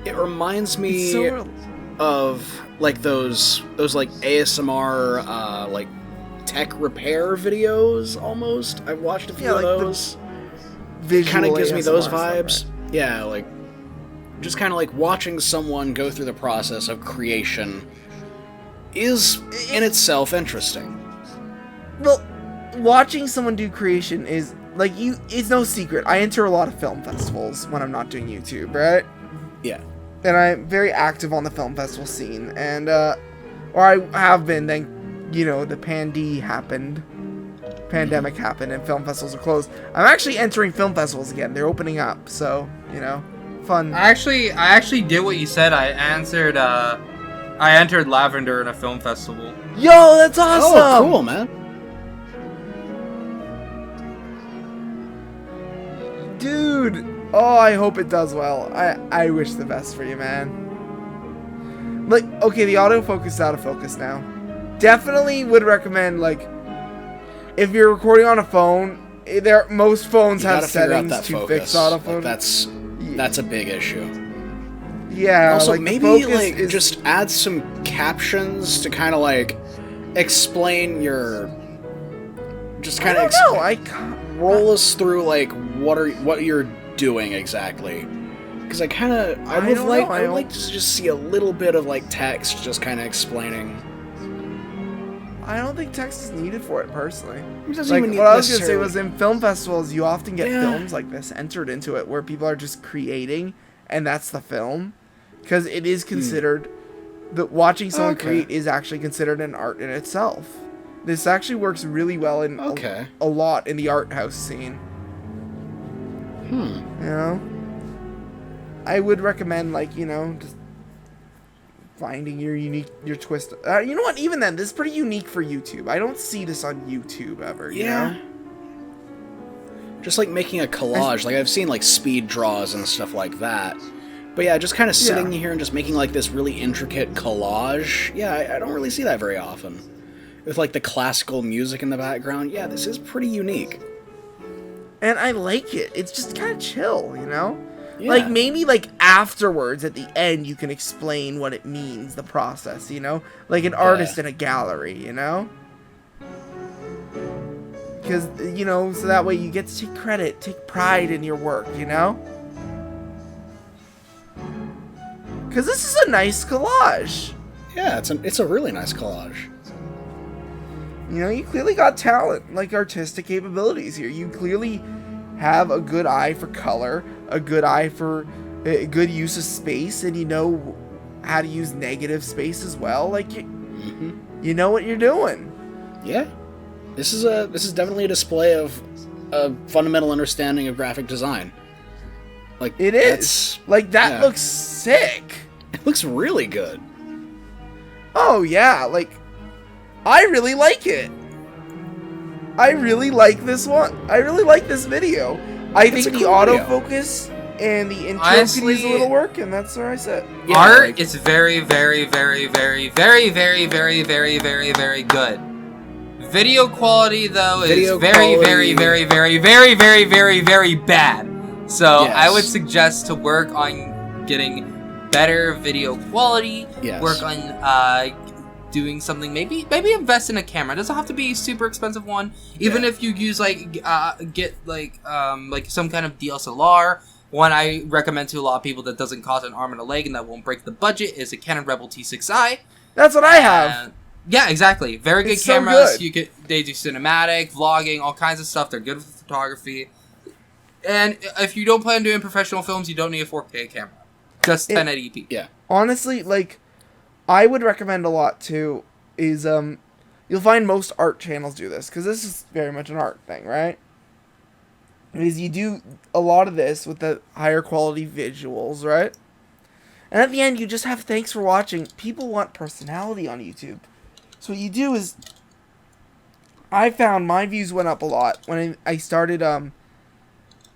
it reminds me It's so of like those like ASMR like tech repair videos almost. I've watched a few of like the those. visual Kind of gives me those ASMR stuff, vibes. right? Yeah, like just kind of like watching someone go through the process of creation is in itself interesting. Well, watching someone do creation is like it's no secret. I enter a lot of film festivals when I'm not doing YouTube, right? Yeah. And I'm very active on the film festival scene, and or I have been. Then, the pandemic happened, and film festivals are closed. I'm actually entering film festivals again. They're opening up, so fun. I actually did what you said. I entered Lavender in a film festival. Yo, that's awesome! Oh, cool, man. Dude! Oh, I hope it does well. I wish the best for you, man. Like, okay, the autofocus is out of focus now. Definitely would recommend, like, if you're recording on a phone, most phones You have gotta figure out settings that to focus. fix autofocus. Like, that's a big issue. Yeah, Also, like, the maybe focus like is- just add some captions to kind of like explain your. Just kind of roll us through like what you're doing exactly. Because I would like to just see a little bit of like text, just kind of explaining. I don't think text is needed for it personally. It doesn't Like, even what I was gonna say necessarily- was in film festivals, you often get Yeah. films like this entered into it where people are just creating, and that's the film, because it is considered that watching someone Okay. create is actually considered an art in itself. This actually works really well in a lot in the art house scene. I would recommend just finding your twist. You know what? Even then, this is pretty unique for YouTube. I don't see this on YouTube ever. You know? Just like making a collage. Like I've seen like speed draws and stuff like that. But yeah, just kind of sitting here and just making like this really intricate collage. Yeah, I don't really see that very often. With like the classical music in the background. Yeah, this is pretty unique. And I like it. It's just kind of chill, you know? Yeah. Like, maybe, like, afterwards, at the end, you can explain what it means, the process, you know? Like an artist in a gallery, you know? Because, you know, so that way you get to take credit, take pride in your work, you know? Because this is a nice collage. Yeah, it's a really nice collage. You know, you clearly got talent, like artistic capabilities here. You clearly have a good eye for color, a good eye for a good use of space, and you know how to use negative space as well. Like, you know what you're doing. Yeah. This is definitely a display of a fundamental understanding of graphic design. Like, it is. Like, that looks sick. It looks really good. Oh, yeah. Like, I really like it. I really like this one. I really like this video. I think the autofocus and the intro Honestly, could use a little work, and that's where I sit. Yeah, art is very, very, very, very, very, very, very, very, very, very good. Video quality, though, is very, very, very, very, very, very, very, very bad. So I would suggest to work on getting better video quality. Yes. Work on doing something. Maybe invest in a camera. It doesn't have to be a super expensive one. Even if you use get some kind of DSLR. One I recommend to a lot of people that doesn't cost an arm and a leg and that won't break the budget is a Canon Rebel T6i. That's what I have. Yeah, exactly. Very good It's so cameras. good. They do cinematic, vlogging, all kinds of stuff. They're good for photography. And if you don't plan on doing professional films, you don't need a 4K camera. Just 1080p. Yeah. Honestly, like, I would recommend a lot too is you'll find most art channels do this because this is very much an art thing, right? Is you do a lot of this with the higher quality visuals, right? And at the end, you just have thanks for watching. People want personality on YouTube. So what you do is, I found my views went up a lot when I started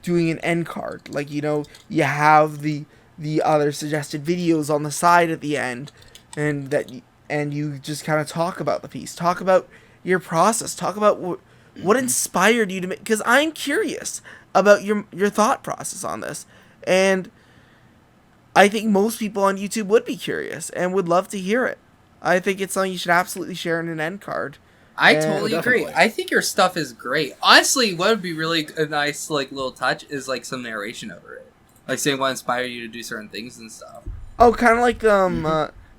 doing an end card. Like, you know, you have the other suggested videos on the side at the end, and you just kind of talk about the piece, talk about your process, talk about what inspired you to make. Because I'm curious about your thought process on this, and I think most people on YouTube would be curious and would love to hear it. I think it's something you should absolutely share in an end card. I totally agree. I think your stuff is great. Honestly, what would be really a nice little touch is some narration over it, like saying what inspired you to do certain things and stuff. Oh, kind of like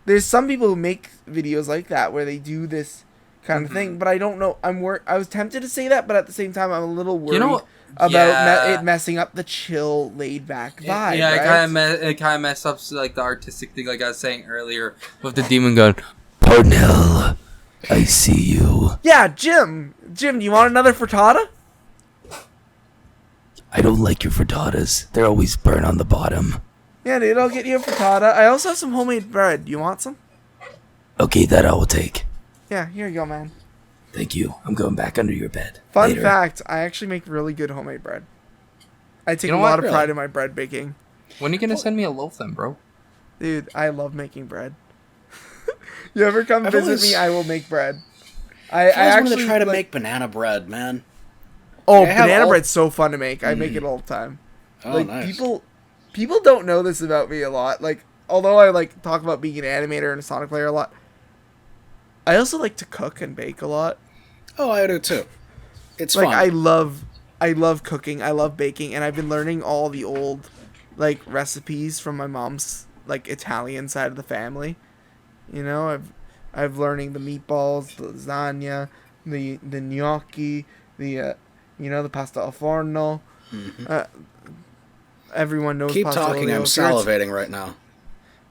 there's some people who make videos like that where they do this kind of thing, but I don't know. I was tempted to say that, but at the same time, I'm a little worried about it messing up the chill, laid back vibe. Yeah, right? it kind of messed up the artistic thing, like I was saying earlier, with the demon going, Parnell, I see you. Yeah, Jim, do you want another frittata? I don't like your frittatas. They're always burnt on the bottom. Yeah, dude, I'll get you a frittata. I also have some homemade bread. You want some? Okay, that I will take. Yeah, here you go, man. Thank you. I'm going back under your bed. Fun fact, I actually make really good homemade bread. I take a lot of pride in my bread baking. When are you going to send me a loaf then, bro? Dude, I love making bread. You ever come visit me, I will make bread. I actually wanted to try to make banana bread, man. Oh, banana bread's so fun to make. I make it all the time. Oh, nice. People don't know this about me a lot. Like, although I talk about being an animator and a Sonic player a lot, I also like to cook and bake a lot. Oh, I do too. It's fun. I love cooking. I love baking, and I've been learning all the old recipes from my mom's Italian side of the family. You know, I've learning the meatballs, the lasagna, the gnocchi, the pasta al forno. Mm-hmm. Everyone knows. Keep pasta talking. olio. I'm salivating right now.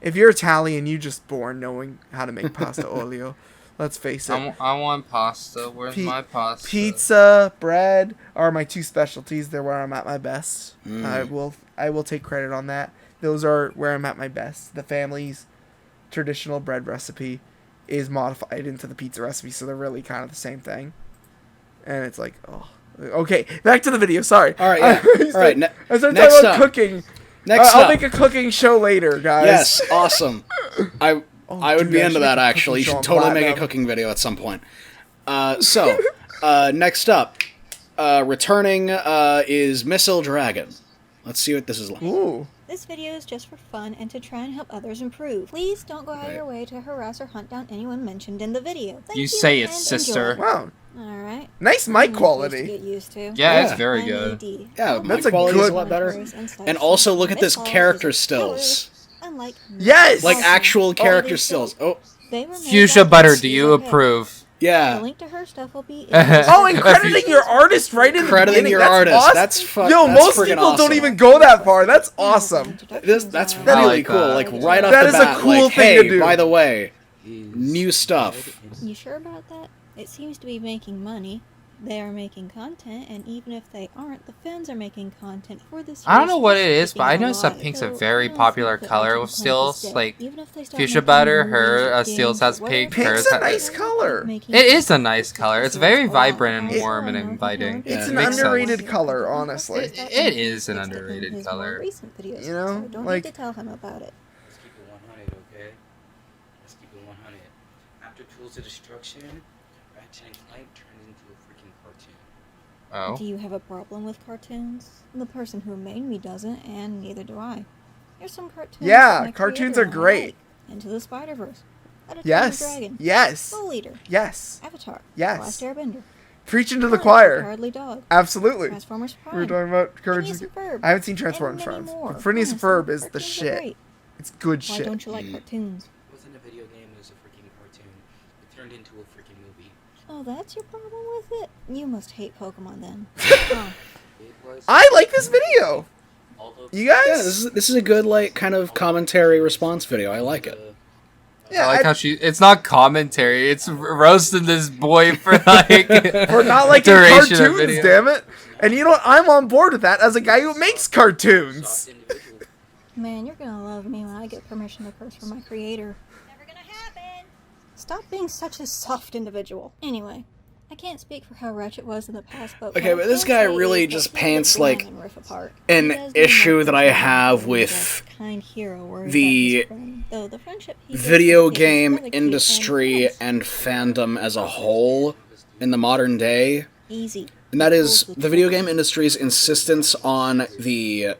If you're Italian, you just born knowing how to make pasta olio. Let's face it. I want pasta. Where's my pasta? Pizza, bread are my two specialties. They're where I'm at my best. I will take credit on that. Those are where I'm at my best. The family's traditional bread recipe is modified into the pizza recipe, so they're really kind of the same thing. And it's okay. Back to the video. Sorry. All right. Yeah. All right. I started talking about cooking, Next I'll up. make a cooking show later, guys. Yes, awesome. I would dude, be I into should that make a actually. You cooking show should on totally make a Platinum. cooking video at some point. Next up, returning is MisalDragon. Let's see what this is like. Ooh. This video is just for fun and to try and help others improve. Please don't go out of your way to harass or hunt down anyone mentioned in the video. Thank You say it, and sister. enjoy. Wow. Alright. Nice mic quality. Get used to. Yeah, it's Yeah. very good. Yeah, That's my a quality is good- a lot better. And also look at this character stills. Unlike Yes! Like actual character stills. Oh, They were made Fuchsia back Butter, in do you 2008. approve? The yeah. link to her stuff will be in Oh, and crediting your artist right in the Crediting beginning. your That's artist. Awesome. That's fuck. Yo, that's most friggin' people awesome. don't even go that far. That's awesome. That's I really like cool. that. Like right off That the is a bat, cool like, thing hey, to do. by the way, new stuff. You sure about that? It seems to be making money. They are making content, and even if they aren't, the fans are making content for this. I don't know what it is, keeping but I it noticed that alive. pink's a So, very I don't popular think that color they with can stills. stay. Like Even if they start Fuchsia making Butter, movies her or stills games has or pink. whatever, Hers Pink's a has. nice color. making It is a content nice for color. It's success very a lot. vibrant and I warm and don't know if inviting. you It's It an makes underrated sense. color, honestly. It is an underrated His color. more recent videos, You know, so don't like- need to tell him about it. Let's keep it 100, okay? Let's keep it 100. After Tools of Destruction, Ratchet and Clank turned into a freaking cartoon. Oh. Do you have a problem with cartoons? The person who made me doesn't, and neither do I. Here's some cartoons. Yeah, my cartoons creator are and I great. like. Into the Spider-Verse. Yes. Dragon. Yes. Soul Eater. Yes. Avatar. Yes. Last Airbender. Preaching to the Courage, choir. Cowardly Dog. Absolutely. Transformers Prime. We were talking about Courage. Phineas and Ferb. I haven't seen And Transformers many Prime. more. But Phineas and Honestly, Ferb is the cartoons are shit. great. It's good Why shit. don't you like cartoons? It wasn't a video game, it was a freaking cartoon. It turned into a freaking movie. Oh, that's your problem with it? You must hate Pokemon then. Huh. It was. I like this video. Although You guys? Yeah, this is a good like kind of commentary response video. I like it. Yeah, I like how it's not commentary, it's roasting this boy for like We're not liking duration of cartoons, video. damn it. And you know what? I'm on board with that as a guy who makes cartoons. soft individual. Man, you're gonna love me when I get permission to curse from my creator. Never gonna happen! Stop being such a soft individual. Anyway, I can't speak for how Ratchet was in the past, but Okay, what but I this can guy say really is that just he paints, and like, Brandon riff apart. an He does the issue most that I important have thing, with just kind hero worried the about his friend, though the friendship he gives video is game really cute and industry nice. and fandom as a whole in the modern day. Easy. And that is the video game industry's insistence on the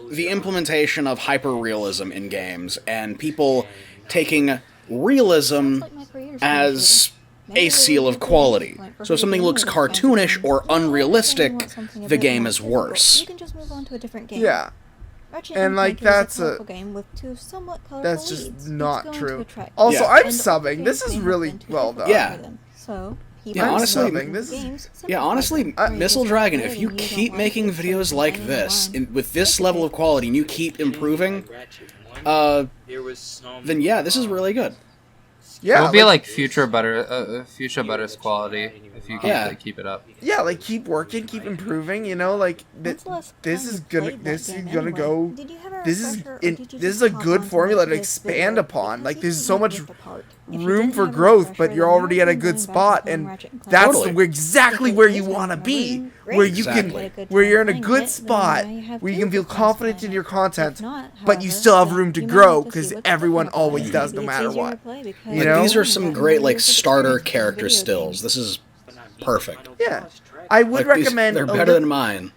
implementation of hyper-realism in games and people taking realism Like my creator's as a seal of quality. So if something looks cartoonish or unrealistic, the game is worse. You can just move on to a different game. Yeah. Ratchet And, like, Clank is that's a- colorful game with two somewhat colorful That's just leads. It's not going to true. attract Also, Yeah. I'm and subbing. This games is may have really been too well difficult done. Yeah. for them. So, keep Yeah, on honestly- subbing. This is- Games Yeah, honestly, simplify them. MisalDragon, Great if you and keep don't making like it, videos so like find this, online. with this Take level it. of quality, and you keep improving, Ratchet 1, uh, there was some, then yeah, this is really good. Yeah. it will be like Future Butter's quality if you Yeah. keep it up. Yeah, like keep working, keep improving. You know, like When's the last this time is you gonna played that this is game gonna anyway? go. Did you have a This is refresher, or in, did you this is just a hop good onto formula to this expand video? upon. Because Like you there's can so get much ripped apart. If you room didn't for have a growth, refresher, but you're then already at a imagine good going back spot, to playing and Ratchet and Clank. that's Totally. exactly Because where it you is want to good be. memory, Where great. you Exactly. can, Had a good where time you're in a playing good it, spot, then now you have where you two can feel good times confident playing in it. your content, If not, but you however, still have then room to you might grow have to because see what's everyone different about always it. does, no Maybe it's matter easier what. to play because You Like, know? these are you've some gotten great more like years of starter experience playing character video stills. games. This is perfect. Yeah, I would Like, these- recommend they're a better li- than mine.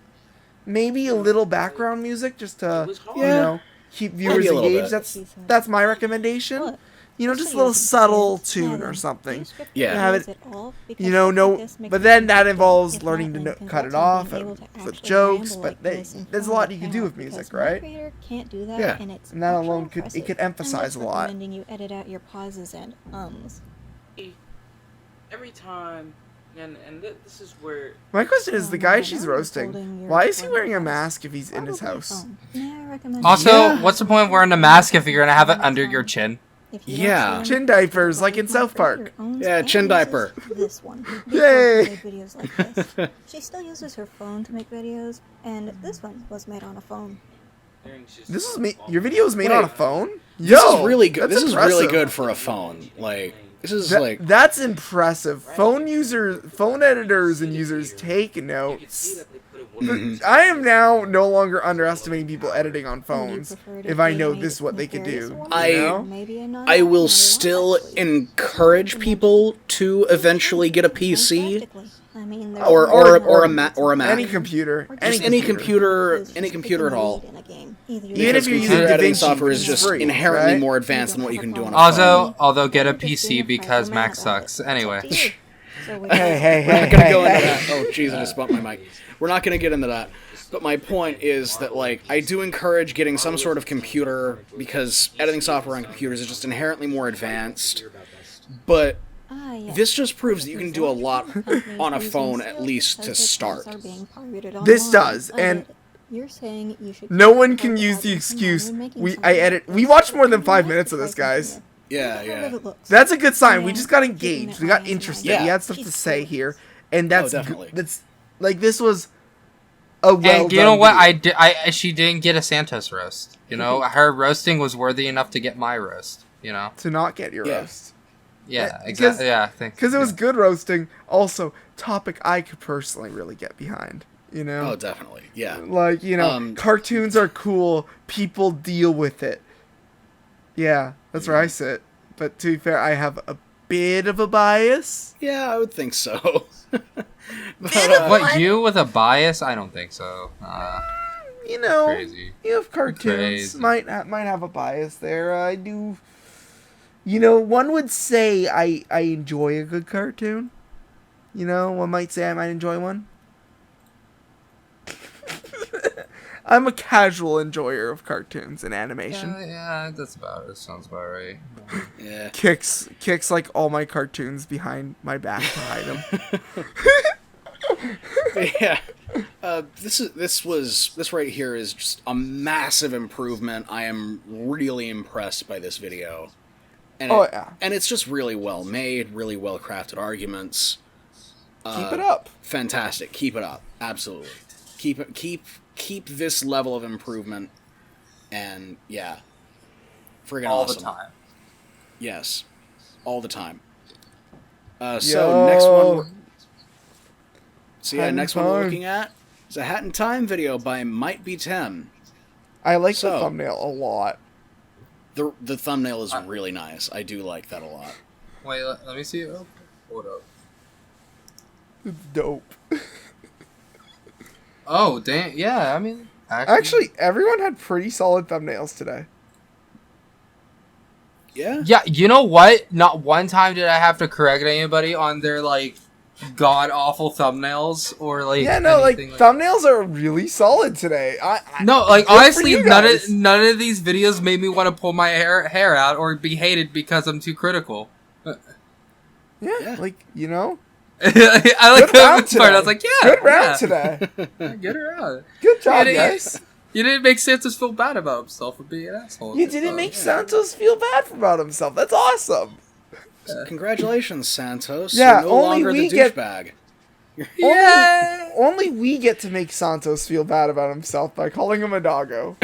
maybe a little background music just to you Yeah. know keep viewers Maybe a little engaged. bit. That's my recommendation. What? You know, Just just a so little you can subtle see it. tune Yeah, or then. something. Do you script Yeah. your Have videos it- at all? Because You know, stuff no, like this makes but it then easier that to involves if learning not, to then cut it congrats on off being able and to with actually jokes, ramble but like they, this in there's a front lot of you the can do camera, with music, because my right? creator can't do that, Yeah. and it's And that actually alone could impressive. emphasize a I'm just lot. recommending you edit out your pauses and ums. every time, this is where My question is, Oh, the guy no, she's now you're roasting, holding your why is he phone wearing a device. mask if he's in his Probably house? phone. May I recommend Also, Yeah. what's the point of wearing a mask if you're gonna have it under your chin? If you don't Yeah. see Chin diapers, like in South Park. Yeah, chin diaper. This one. Yay. Made videos like this. She still uses her phone to make videos, and this one was made on a phone. This is me. Your video is made Wait. on a phone? This Yo, is really good. that's This is really impressive. good for a phone. Like this is That- like that's impressive. Phone editors and users take notes. I am now no longer underestimating people editing on phones if I know this is what they could do. I will still encourage people to eventually get a PC or a Mac. Any computer. Any computer at all. Even if you're using editing DaVinci, software is it's just free, inherently right? more advanced than what you can do on a phone. Although get a PC because Mac sucks. Anyway. Hey. We're not gonna go into that. Oh, jeez, I just bumped my mic. We're not gonna get into that. But my point is that, like, I do encourage getting some sort of computer because editing software on computers is just inherently more advanced. But this just proves that you can do a lot on a phone, at least to start. This does, and no one can use the excuse, we watched more than 5 minutes of this, guys. Yeah. That's a good sign. We just got engaged. We got interested. Yeah. We had stuff to say here, and that's definitely. that's like this was a well. And you know what? She didn't get a Santos roast. You know, her roasting was worthy enough to get my roast. You know, to not get your roast. Yeah, exactly. Yeah, I think because it was good roasting. Also, topic I could personally really get behind. You know. Oh, definitely. Yeah. Like, you know, cartoons are cool. People deal with it. Yeah, that's where I sit. But to be fair, I have a bit of a bias. Yeah, I would think so. What, you with a bias? I don't think so. You know, crazy. You have cartoons. Might have a bias there. I do. You know, one would say I enjoy a good cartoon. You know, one might say I might enjoy one. I'm a casual enjoyer of cartoons and animation. Yeah, that's about it. Sounds about right. Yeah. Kicks like all my cartoons behind my back to hide them. Yeah. This right here is just a massive improvement. I am really impressed by this video. And and it's just really well made, really well crafted arguments. Keep it up. Fantastic. Keep it up. Absolutely. Keep this level of improvement, and yeah, friggin' all awesome. The time. Yes, all the time. So next one. Next one we're looking at is a Hat in Time video by MightBeTem. I like the thumbnail a lot. The thumbnail is really nice. I do like that a lot. Wait, let me see. Oh, hold up. It's dope. Oh, damn. Yeah, I mean... Actually, everyone had pretty solid thumbnails today. Yeah? Yeah, you know what? Not one time did I have to correct anybody on their, like, god-awful thumbnails or, like, thumbnails are really solid today. No, like, honestly, none of these videos made me want to pull my hair out or be hated because I'm too critical. Yeah, like, you know... I like that part. I was like, yeah. Good round today. Good round. Good job, guys. You didn't make Santos feel bad about himself for being an asshole. You didn't make Santos feel bad about himself. That's awesome. Congratulations, Santos. Yeah, You're no longer the douchebag. Yeah. Only we get to make Santos feel bad about himself by calling him a doggo.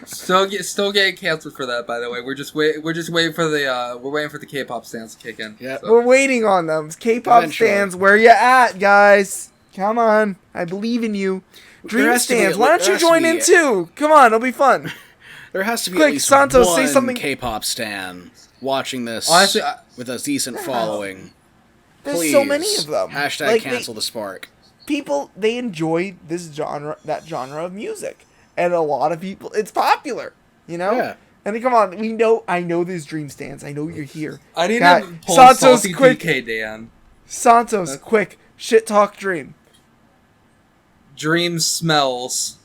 Still getting canceled for that, by the way. We're just waiting for the K-pop stands to kick in. Yeah, so. We're waiting on them. K-pop stands, where you at, guys? Come on, I believe in you. Dream stands, why don't you join in too? Come on, it'll be fun. There has to be Quick, at least Santos, one say something. K-pop stan watching this honestly, with a decent following. There's Please, so many of them. Hashtag cancel the spark. People, they enjoy that genre of music. And a lot of people, it's popular, you know? Yeah. And come on, I know there's dream stands. I know you're here. I need to pull Santos, quick. DK Dan. Santos, quick. Shit talk dream. Dream smells.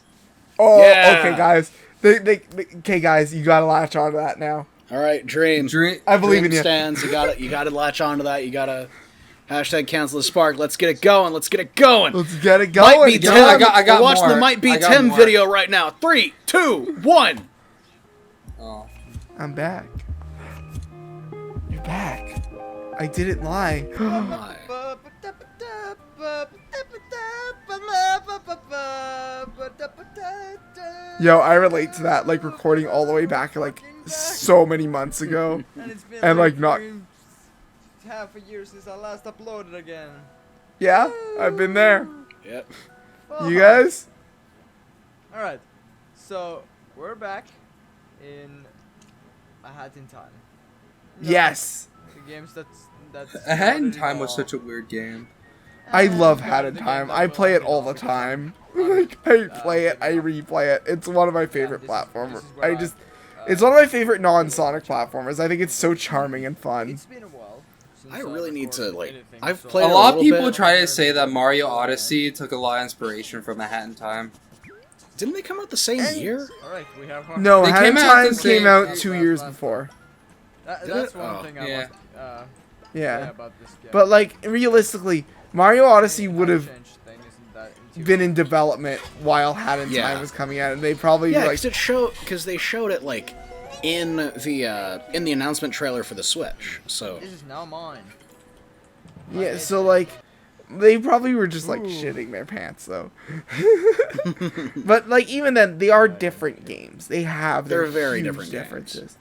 Oh, yeah. Okay, guys. Okay, guys, you gotta latch on to that now. All right, dream. I believe in you. Stands, you gotta latch on to that. You gotta hashtag cancel the spark. Let's get it going. Let's get it going. MightBeTem. I got We're watching more. the MightBeTem video right now. 3, 2, 1. Oh. I'm back. You're back. I didn't lie. Yo, I relate to that, like recording all the way back like so many months ago, and like not half a year since I last uploaded again. Yeah, I've been there. Yep. You guys? All right. So we're back in A Hat in Time. Yes. The games that's. A Hat in Time was such a weird game. I love Hat in Time. I play it all the time. Like, I play it, I replay it. It's one of my favorite platformers. It's one of my favorite non-Sonic platformers. I think it's so charming and fun. It's been a while. I really need to, like, I've A played it lot of little people bit. try to say that Mario Odyssey took a lot of inspiration from A Hat in Time. Didn't they come out the same year? All right, we have. No, They Hat in came out Time the same- came out 2 years before. That's one Oh. thing I Yeah. want. Yeah. About this game. But, like, realistically, Mario Odyssey would have Change thing isn't that intuitive. been in development while Hat in Yeah. Time was coming out, and they probably Yeah, like because they showed it like in the announcement trailer for the Switch. So This is now mine. yeah. So like, they probably were just like shitting their pants though. But like even then, they are different games. They have They're their very huge different games. differences.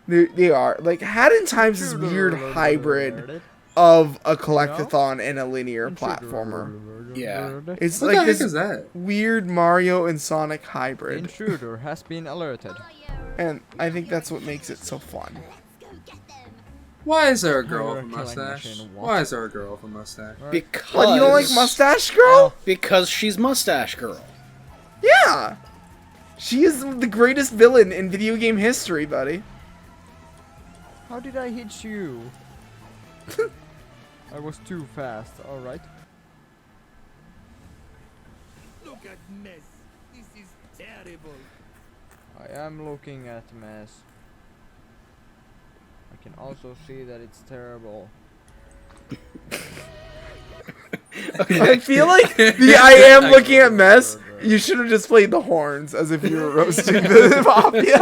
They are like Hat in Time's this weird hybrid of a collectathon and a linear platformer. yeah, It's What like the heck this is that? weird Mario and Sonic hybrid, Intruder has been alerted. and I think that's what makes it so fun. Why is there a girl You're with a a killing mustache? machine, what? Why is there a girl with a mustache? because What, you don't like Mustache Girl? Because she's Mustache Girl. Yeah. She is the greatest villain in video game history, buddy. How did I hit you? I was too fast. All right. Look at mess. This is terrible. I am looking at mess. I can also see that it's terrible. I feel like the I am looking at mess. You should have just played the horns as if you were roasting the mafia.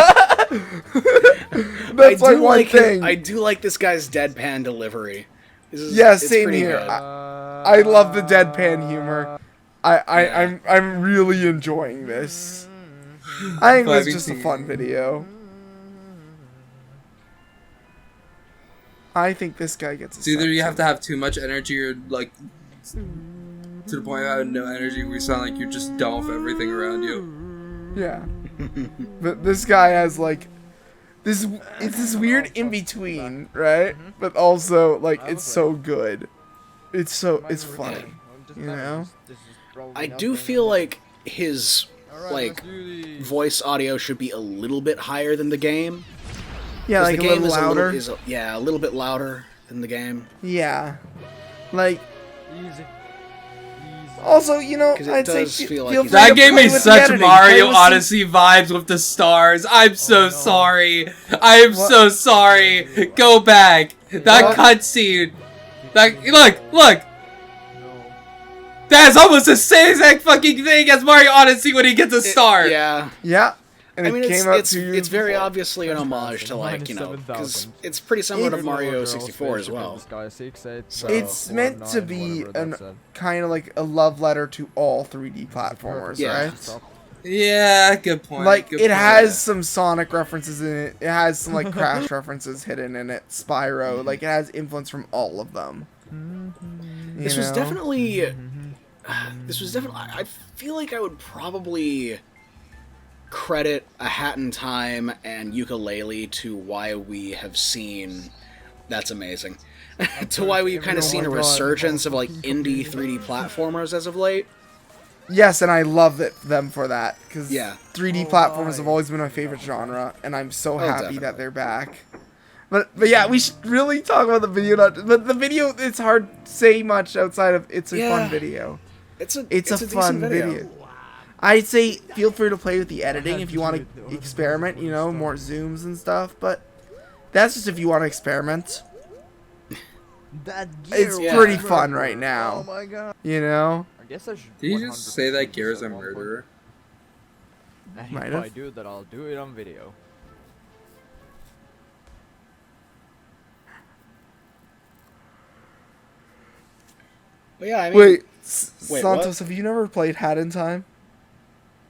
That's like one thing. I do like this guy's deadpan delivery. Yeah, it's same pretty here. good. I love the deadpan humor. I'm really enjoying this. I think it's just a fun video. I think this guy gets. It's either you have to have too much energy or like to the point of having no energy where you sound like you're just done with everything around you. Yeah. But this guy has like this. It's this weird in between, right? But also like it's so good. It's funny. You know. I do feel like his like voice audio should be a little bit higher than the game. Yeah, like the a game little louder. A little bit louder than the game. Yeah. Like. Easy. Also, you know, 'Cause it I'd say does feel feel like free he's- That to gave play me with the such editing. Mario Play with Odyssey vibes with the stars. I'm so sorry. I am so sorry. Go back. That cutscene. That look. That's almost the same exact fucking thing as Mario Odyssey when he gets a star. Yeah. Yeah. And I mean, it came out it's 2 years very before. obviously an homage to, like, you know, because it's pretty similar to Mario 64 as well. So, It's meant to be an kind of like a love letter to all 3D platformers, Yeah. right? Yeah, good point. Like good it point. has some Sonic references in it. It has some like Crash references hidden in it. Spyro, like it has influence from all of them. This was definitely. I feel like I would probably credit A Hat in Time and Yooka-Laylee to why we have seen. That's amazing. To why we've kind of seen a resurgence of like indie 3D platformers as of late. Yes, and I love them for that because Yeah. 3D platformers have always been my favorite genre, and I'm so happy definitely. that they're back. But yeah, we should really talk about the video. But the video, it's hard to say much outside of it's a Yeah. fun video. It's a fun decent video. I'd say feel free to play with the editing if you want to experiment, you know, more zooms and stuff, but that's just if you want to experiment. It's pretty fun right now. Oh my god. You know? I guess I should. Did you just say that Gear's a murderer? And Might if have. I do that, I'll do it on video. But yeah, I mean, Wait, Wait, Santos, what? have you never played Hat in Time?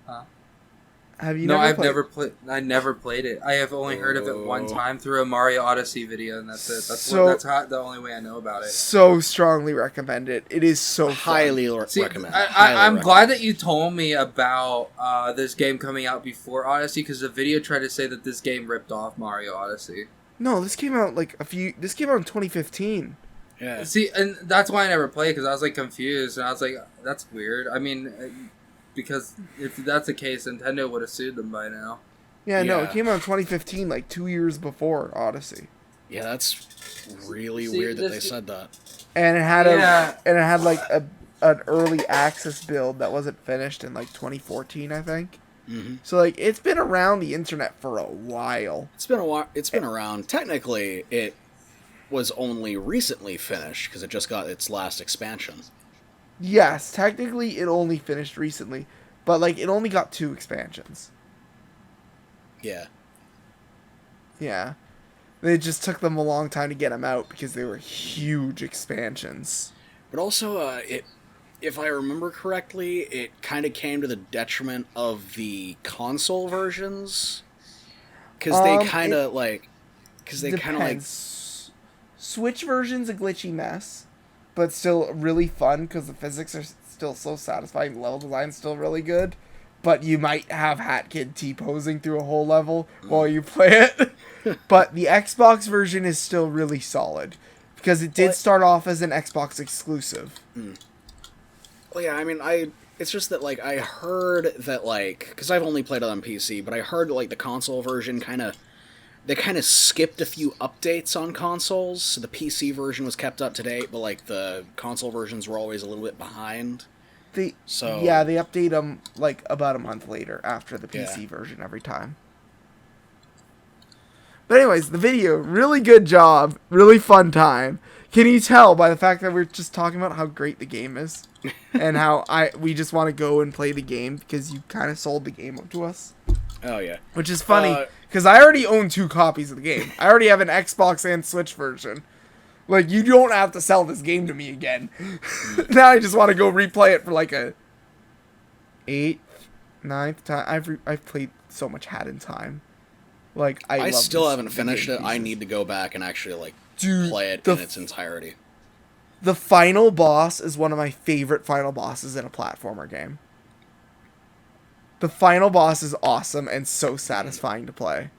Huh? Have you? No, never I've played? never played. I never played it. I have only heard of it one time through a Mario Odyssey video, and that's it. That's the only way I know about it. So strongly recommend it. It is so highly fun. recommend. I'm glad that you told me about this game coming out before Odyssey, because the video tried to say that this game ripped off Mario Odyssey. No, this came out This came out in 2015. Yeah. See, and that's why I never played, because I was like confused, and I was like, that's weird. I mean, because if that's the case, Nintendo would have sued them by now. Yeah, no, it came out in 2015, like 2 years before Odyssey. Yeah, that's really weird that they said that. And it had like an early access build that wasn't finished in like 2014, I think. Mm-hmm. So like it's been around the internet for a while. It's been a while. It's been around. Technically, it was only recently finished because it just got its last expansion. Yes, technically it only finished recently, but like it only got 2 expansions. Yeah. Yeah. It just took them a long time to get them out because they were huge expansions. But also, if I remember correctly, it kind of came to the detriment of the console versions. Because they kind of like... Switch version's a glitchy mess, but still really fun because the physics are still so satisfying. The level design's still really good. But you might have Hat Kid T-posing through a whole level while you play it. But the Xbox version is still really solid. Because it did start off as an Xbox exclusive. Well, yeah, I mean, it's just that, like, I heard that, like... Because I've only played it on PC, but I heard, like, the console version they kind of skipped a few updates on consoles. So the PC version was kept up to date, but, like, the console versions were always a little bit behind. They update them like about a month later after the PC version every time. But anyways, the video, really good job, really fun time. Can you tell by the fact that we're just talking about how great the game is and how we just want to go and play the game because you kind of sold the game up to us? Oh yeah, which is funny because I already own 2 copies of the game. I already have an Xbox and Switch version. Like, you don't have to sell this game to me again. Now I just want to go replay it for like a 8th, 9th time. I've played so much Hat in Time. Like, I still haven't finished it. I need to go back and actually like play it in its entirety. The final boss is one of my favorite final bosses in a platformer game. The final boss is awesome and so satisfying to play.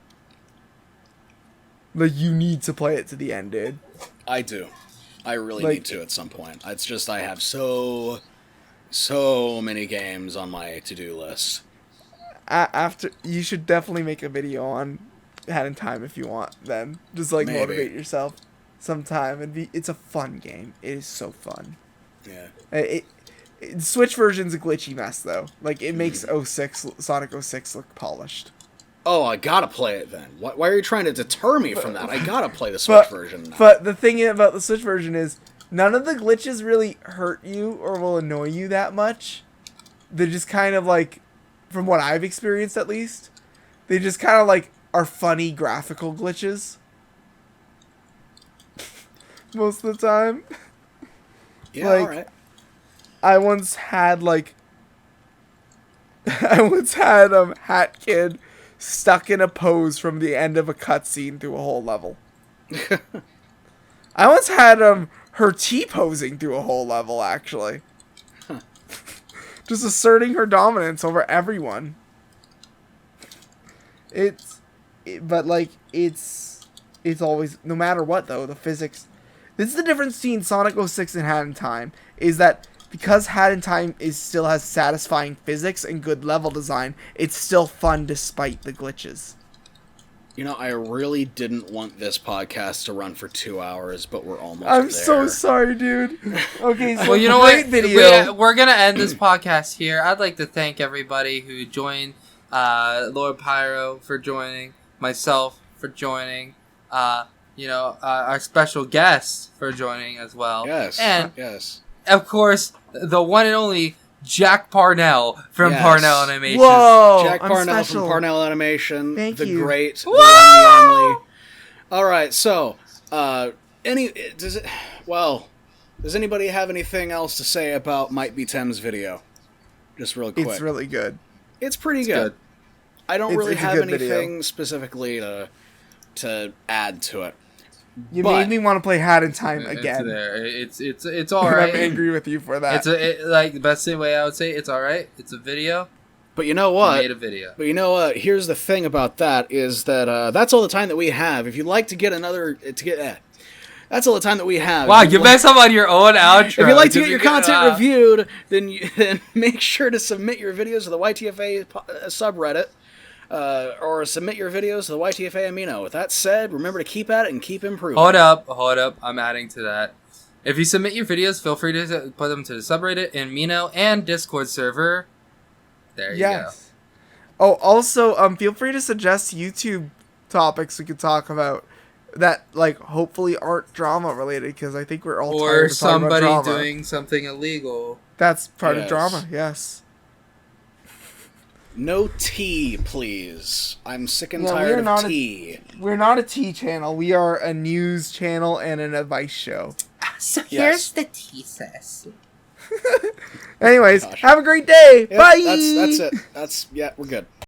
Like, you need to play it to the end, dude. I do. I really need to at some point. It's just I have so many games on my to-do list. You should definitely make a video on Hat in Time if you want. Then just like motivate yourself sometime. It's a fun game. It is so fun. Yeah. Switch version's a glitchy mess though. Like, it makes Sonic 06 look polished. Oh, I gotta play it then. Why are you trying to deter me from that? I gotta play the Switch version now. But the thing about the Switch version is, none of the glitches really hurt you or will annoy you that much. They're just kind of like, from what I've experienced at least, they just kind of like are funny graphical glitches. Most of the time. Yeah, like, alright. I once had Hat Kid stuck in a pose from the end of a cutscene through a whole level. I once had her T-posing through a whole level, actually. Just asserting her dominance over everyone. It's always, no matter what though, the physics. This is the difference between Sonic 06 and Hat in Time, is that because Hat in Time still has satisfying physics and good level design, it's still fun despite the glitches. You know, I really didn't want this podcast to run for 2 hours, but we're almost I'm there. so sorry, dude. Okay, so well, you know what? Video. We're gonna end this podcast here. I'd like to thank everybody who joined, Lord Pyro for joining, myself for joining, our special guest for joining as well. Yes. And yes. Of course, the one and only Jack Parnell from Parnell Animation. Whoa! Jack Parnell from Parnell Animation. Thank the you. Great, the one, the only. All right, so does anybody have anything else to say about MightBeTem's video? Just real quick. It's really good. It's pretty good. I don't It's- really it's a have good video. anything specifically to add to it. You But- made me want to play Hat in Time It's again. there. It's And alright. I'm angry with you for that. Like the best way I would say it's alright. It's a video. But you know You what? made a video. But you know what? Here's the thing about that is that that's all the time that we have. If you'd like to get that's all the time that we have. Wow, If you you'd mess up on your own outro. If you'd like to Just get your because- content reviewed, then make sure to submit your videos to the YTFA subreddit, or submit your videos to the YTFA Amino. With that said, remember to keep at it and keep improving. Hold up. I'm adding to that. If you submit your videos, feel free to put them to the subreddit, Amino, and Discord server. There you go. Oh, also, feel free to suggest YouTube topics we could talk about that, like, hopefully aren't drama related, because I think we're all Or tired of talking about somebody drama. doing something illegal. That's part of Yes. drama. Yes. No tea, please. I'm sick and Yeah, we tired are of not tea. We're not a tea channel. We are a news channel and an advice show. So Yes. here's the thesis. Anyways, Gosh. have a great day. Yep, Bye. That's it. We're good.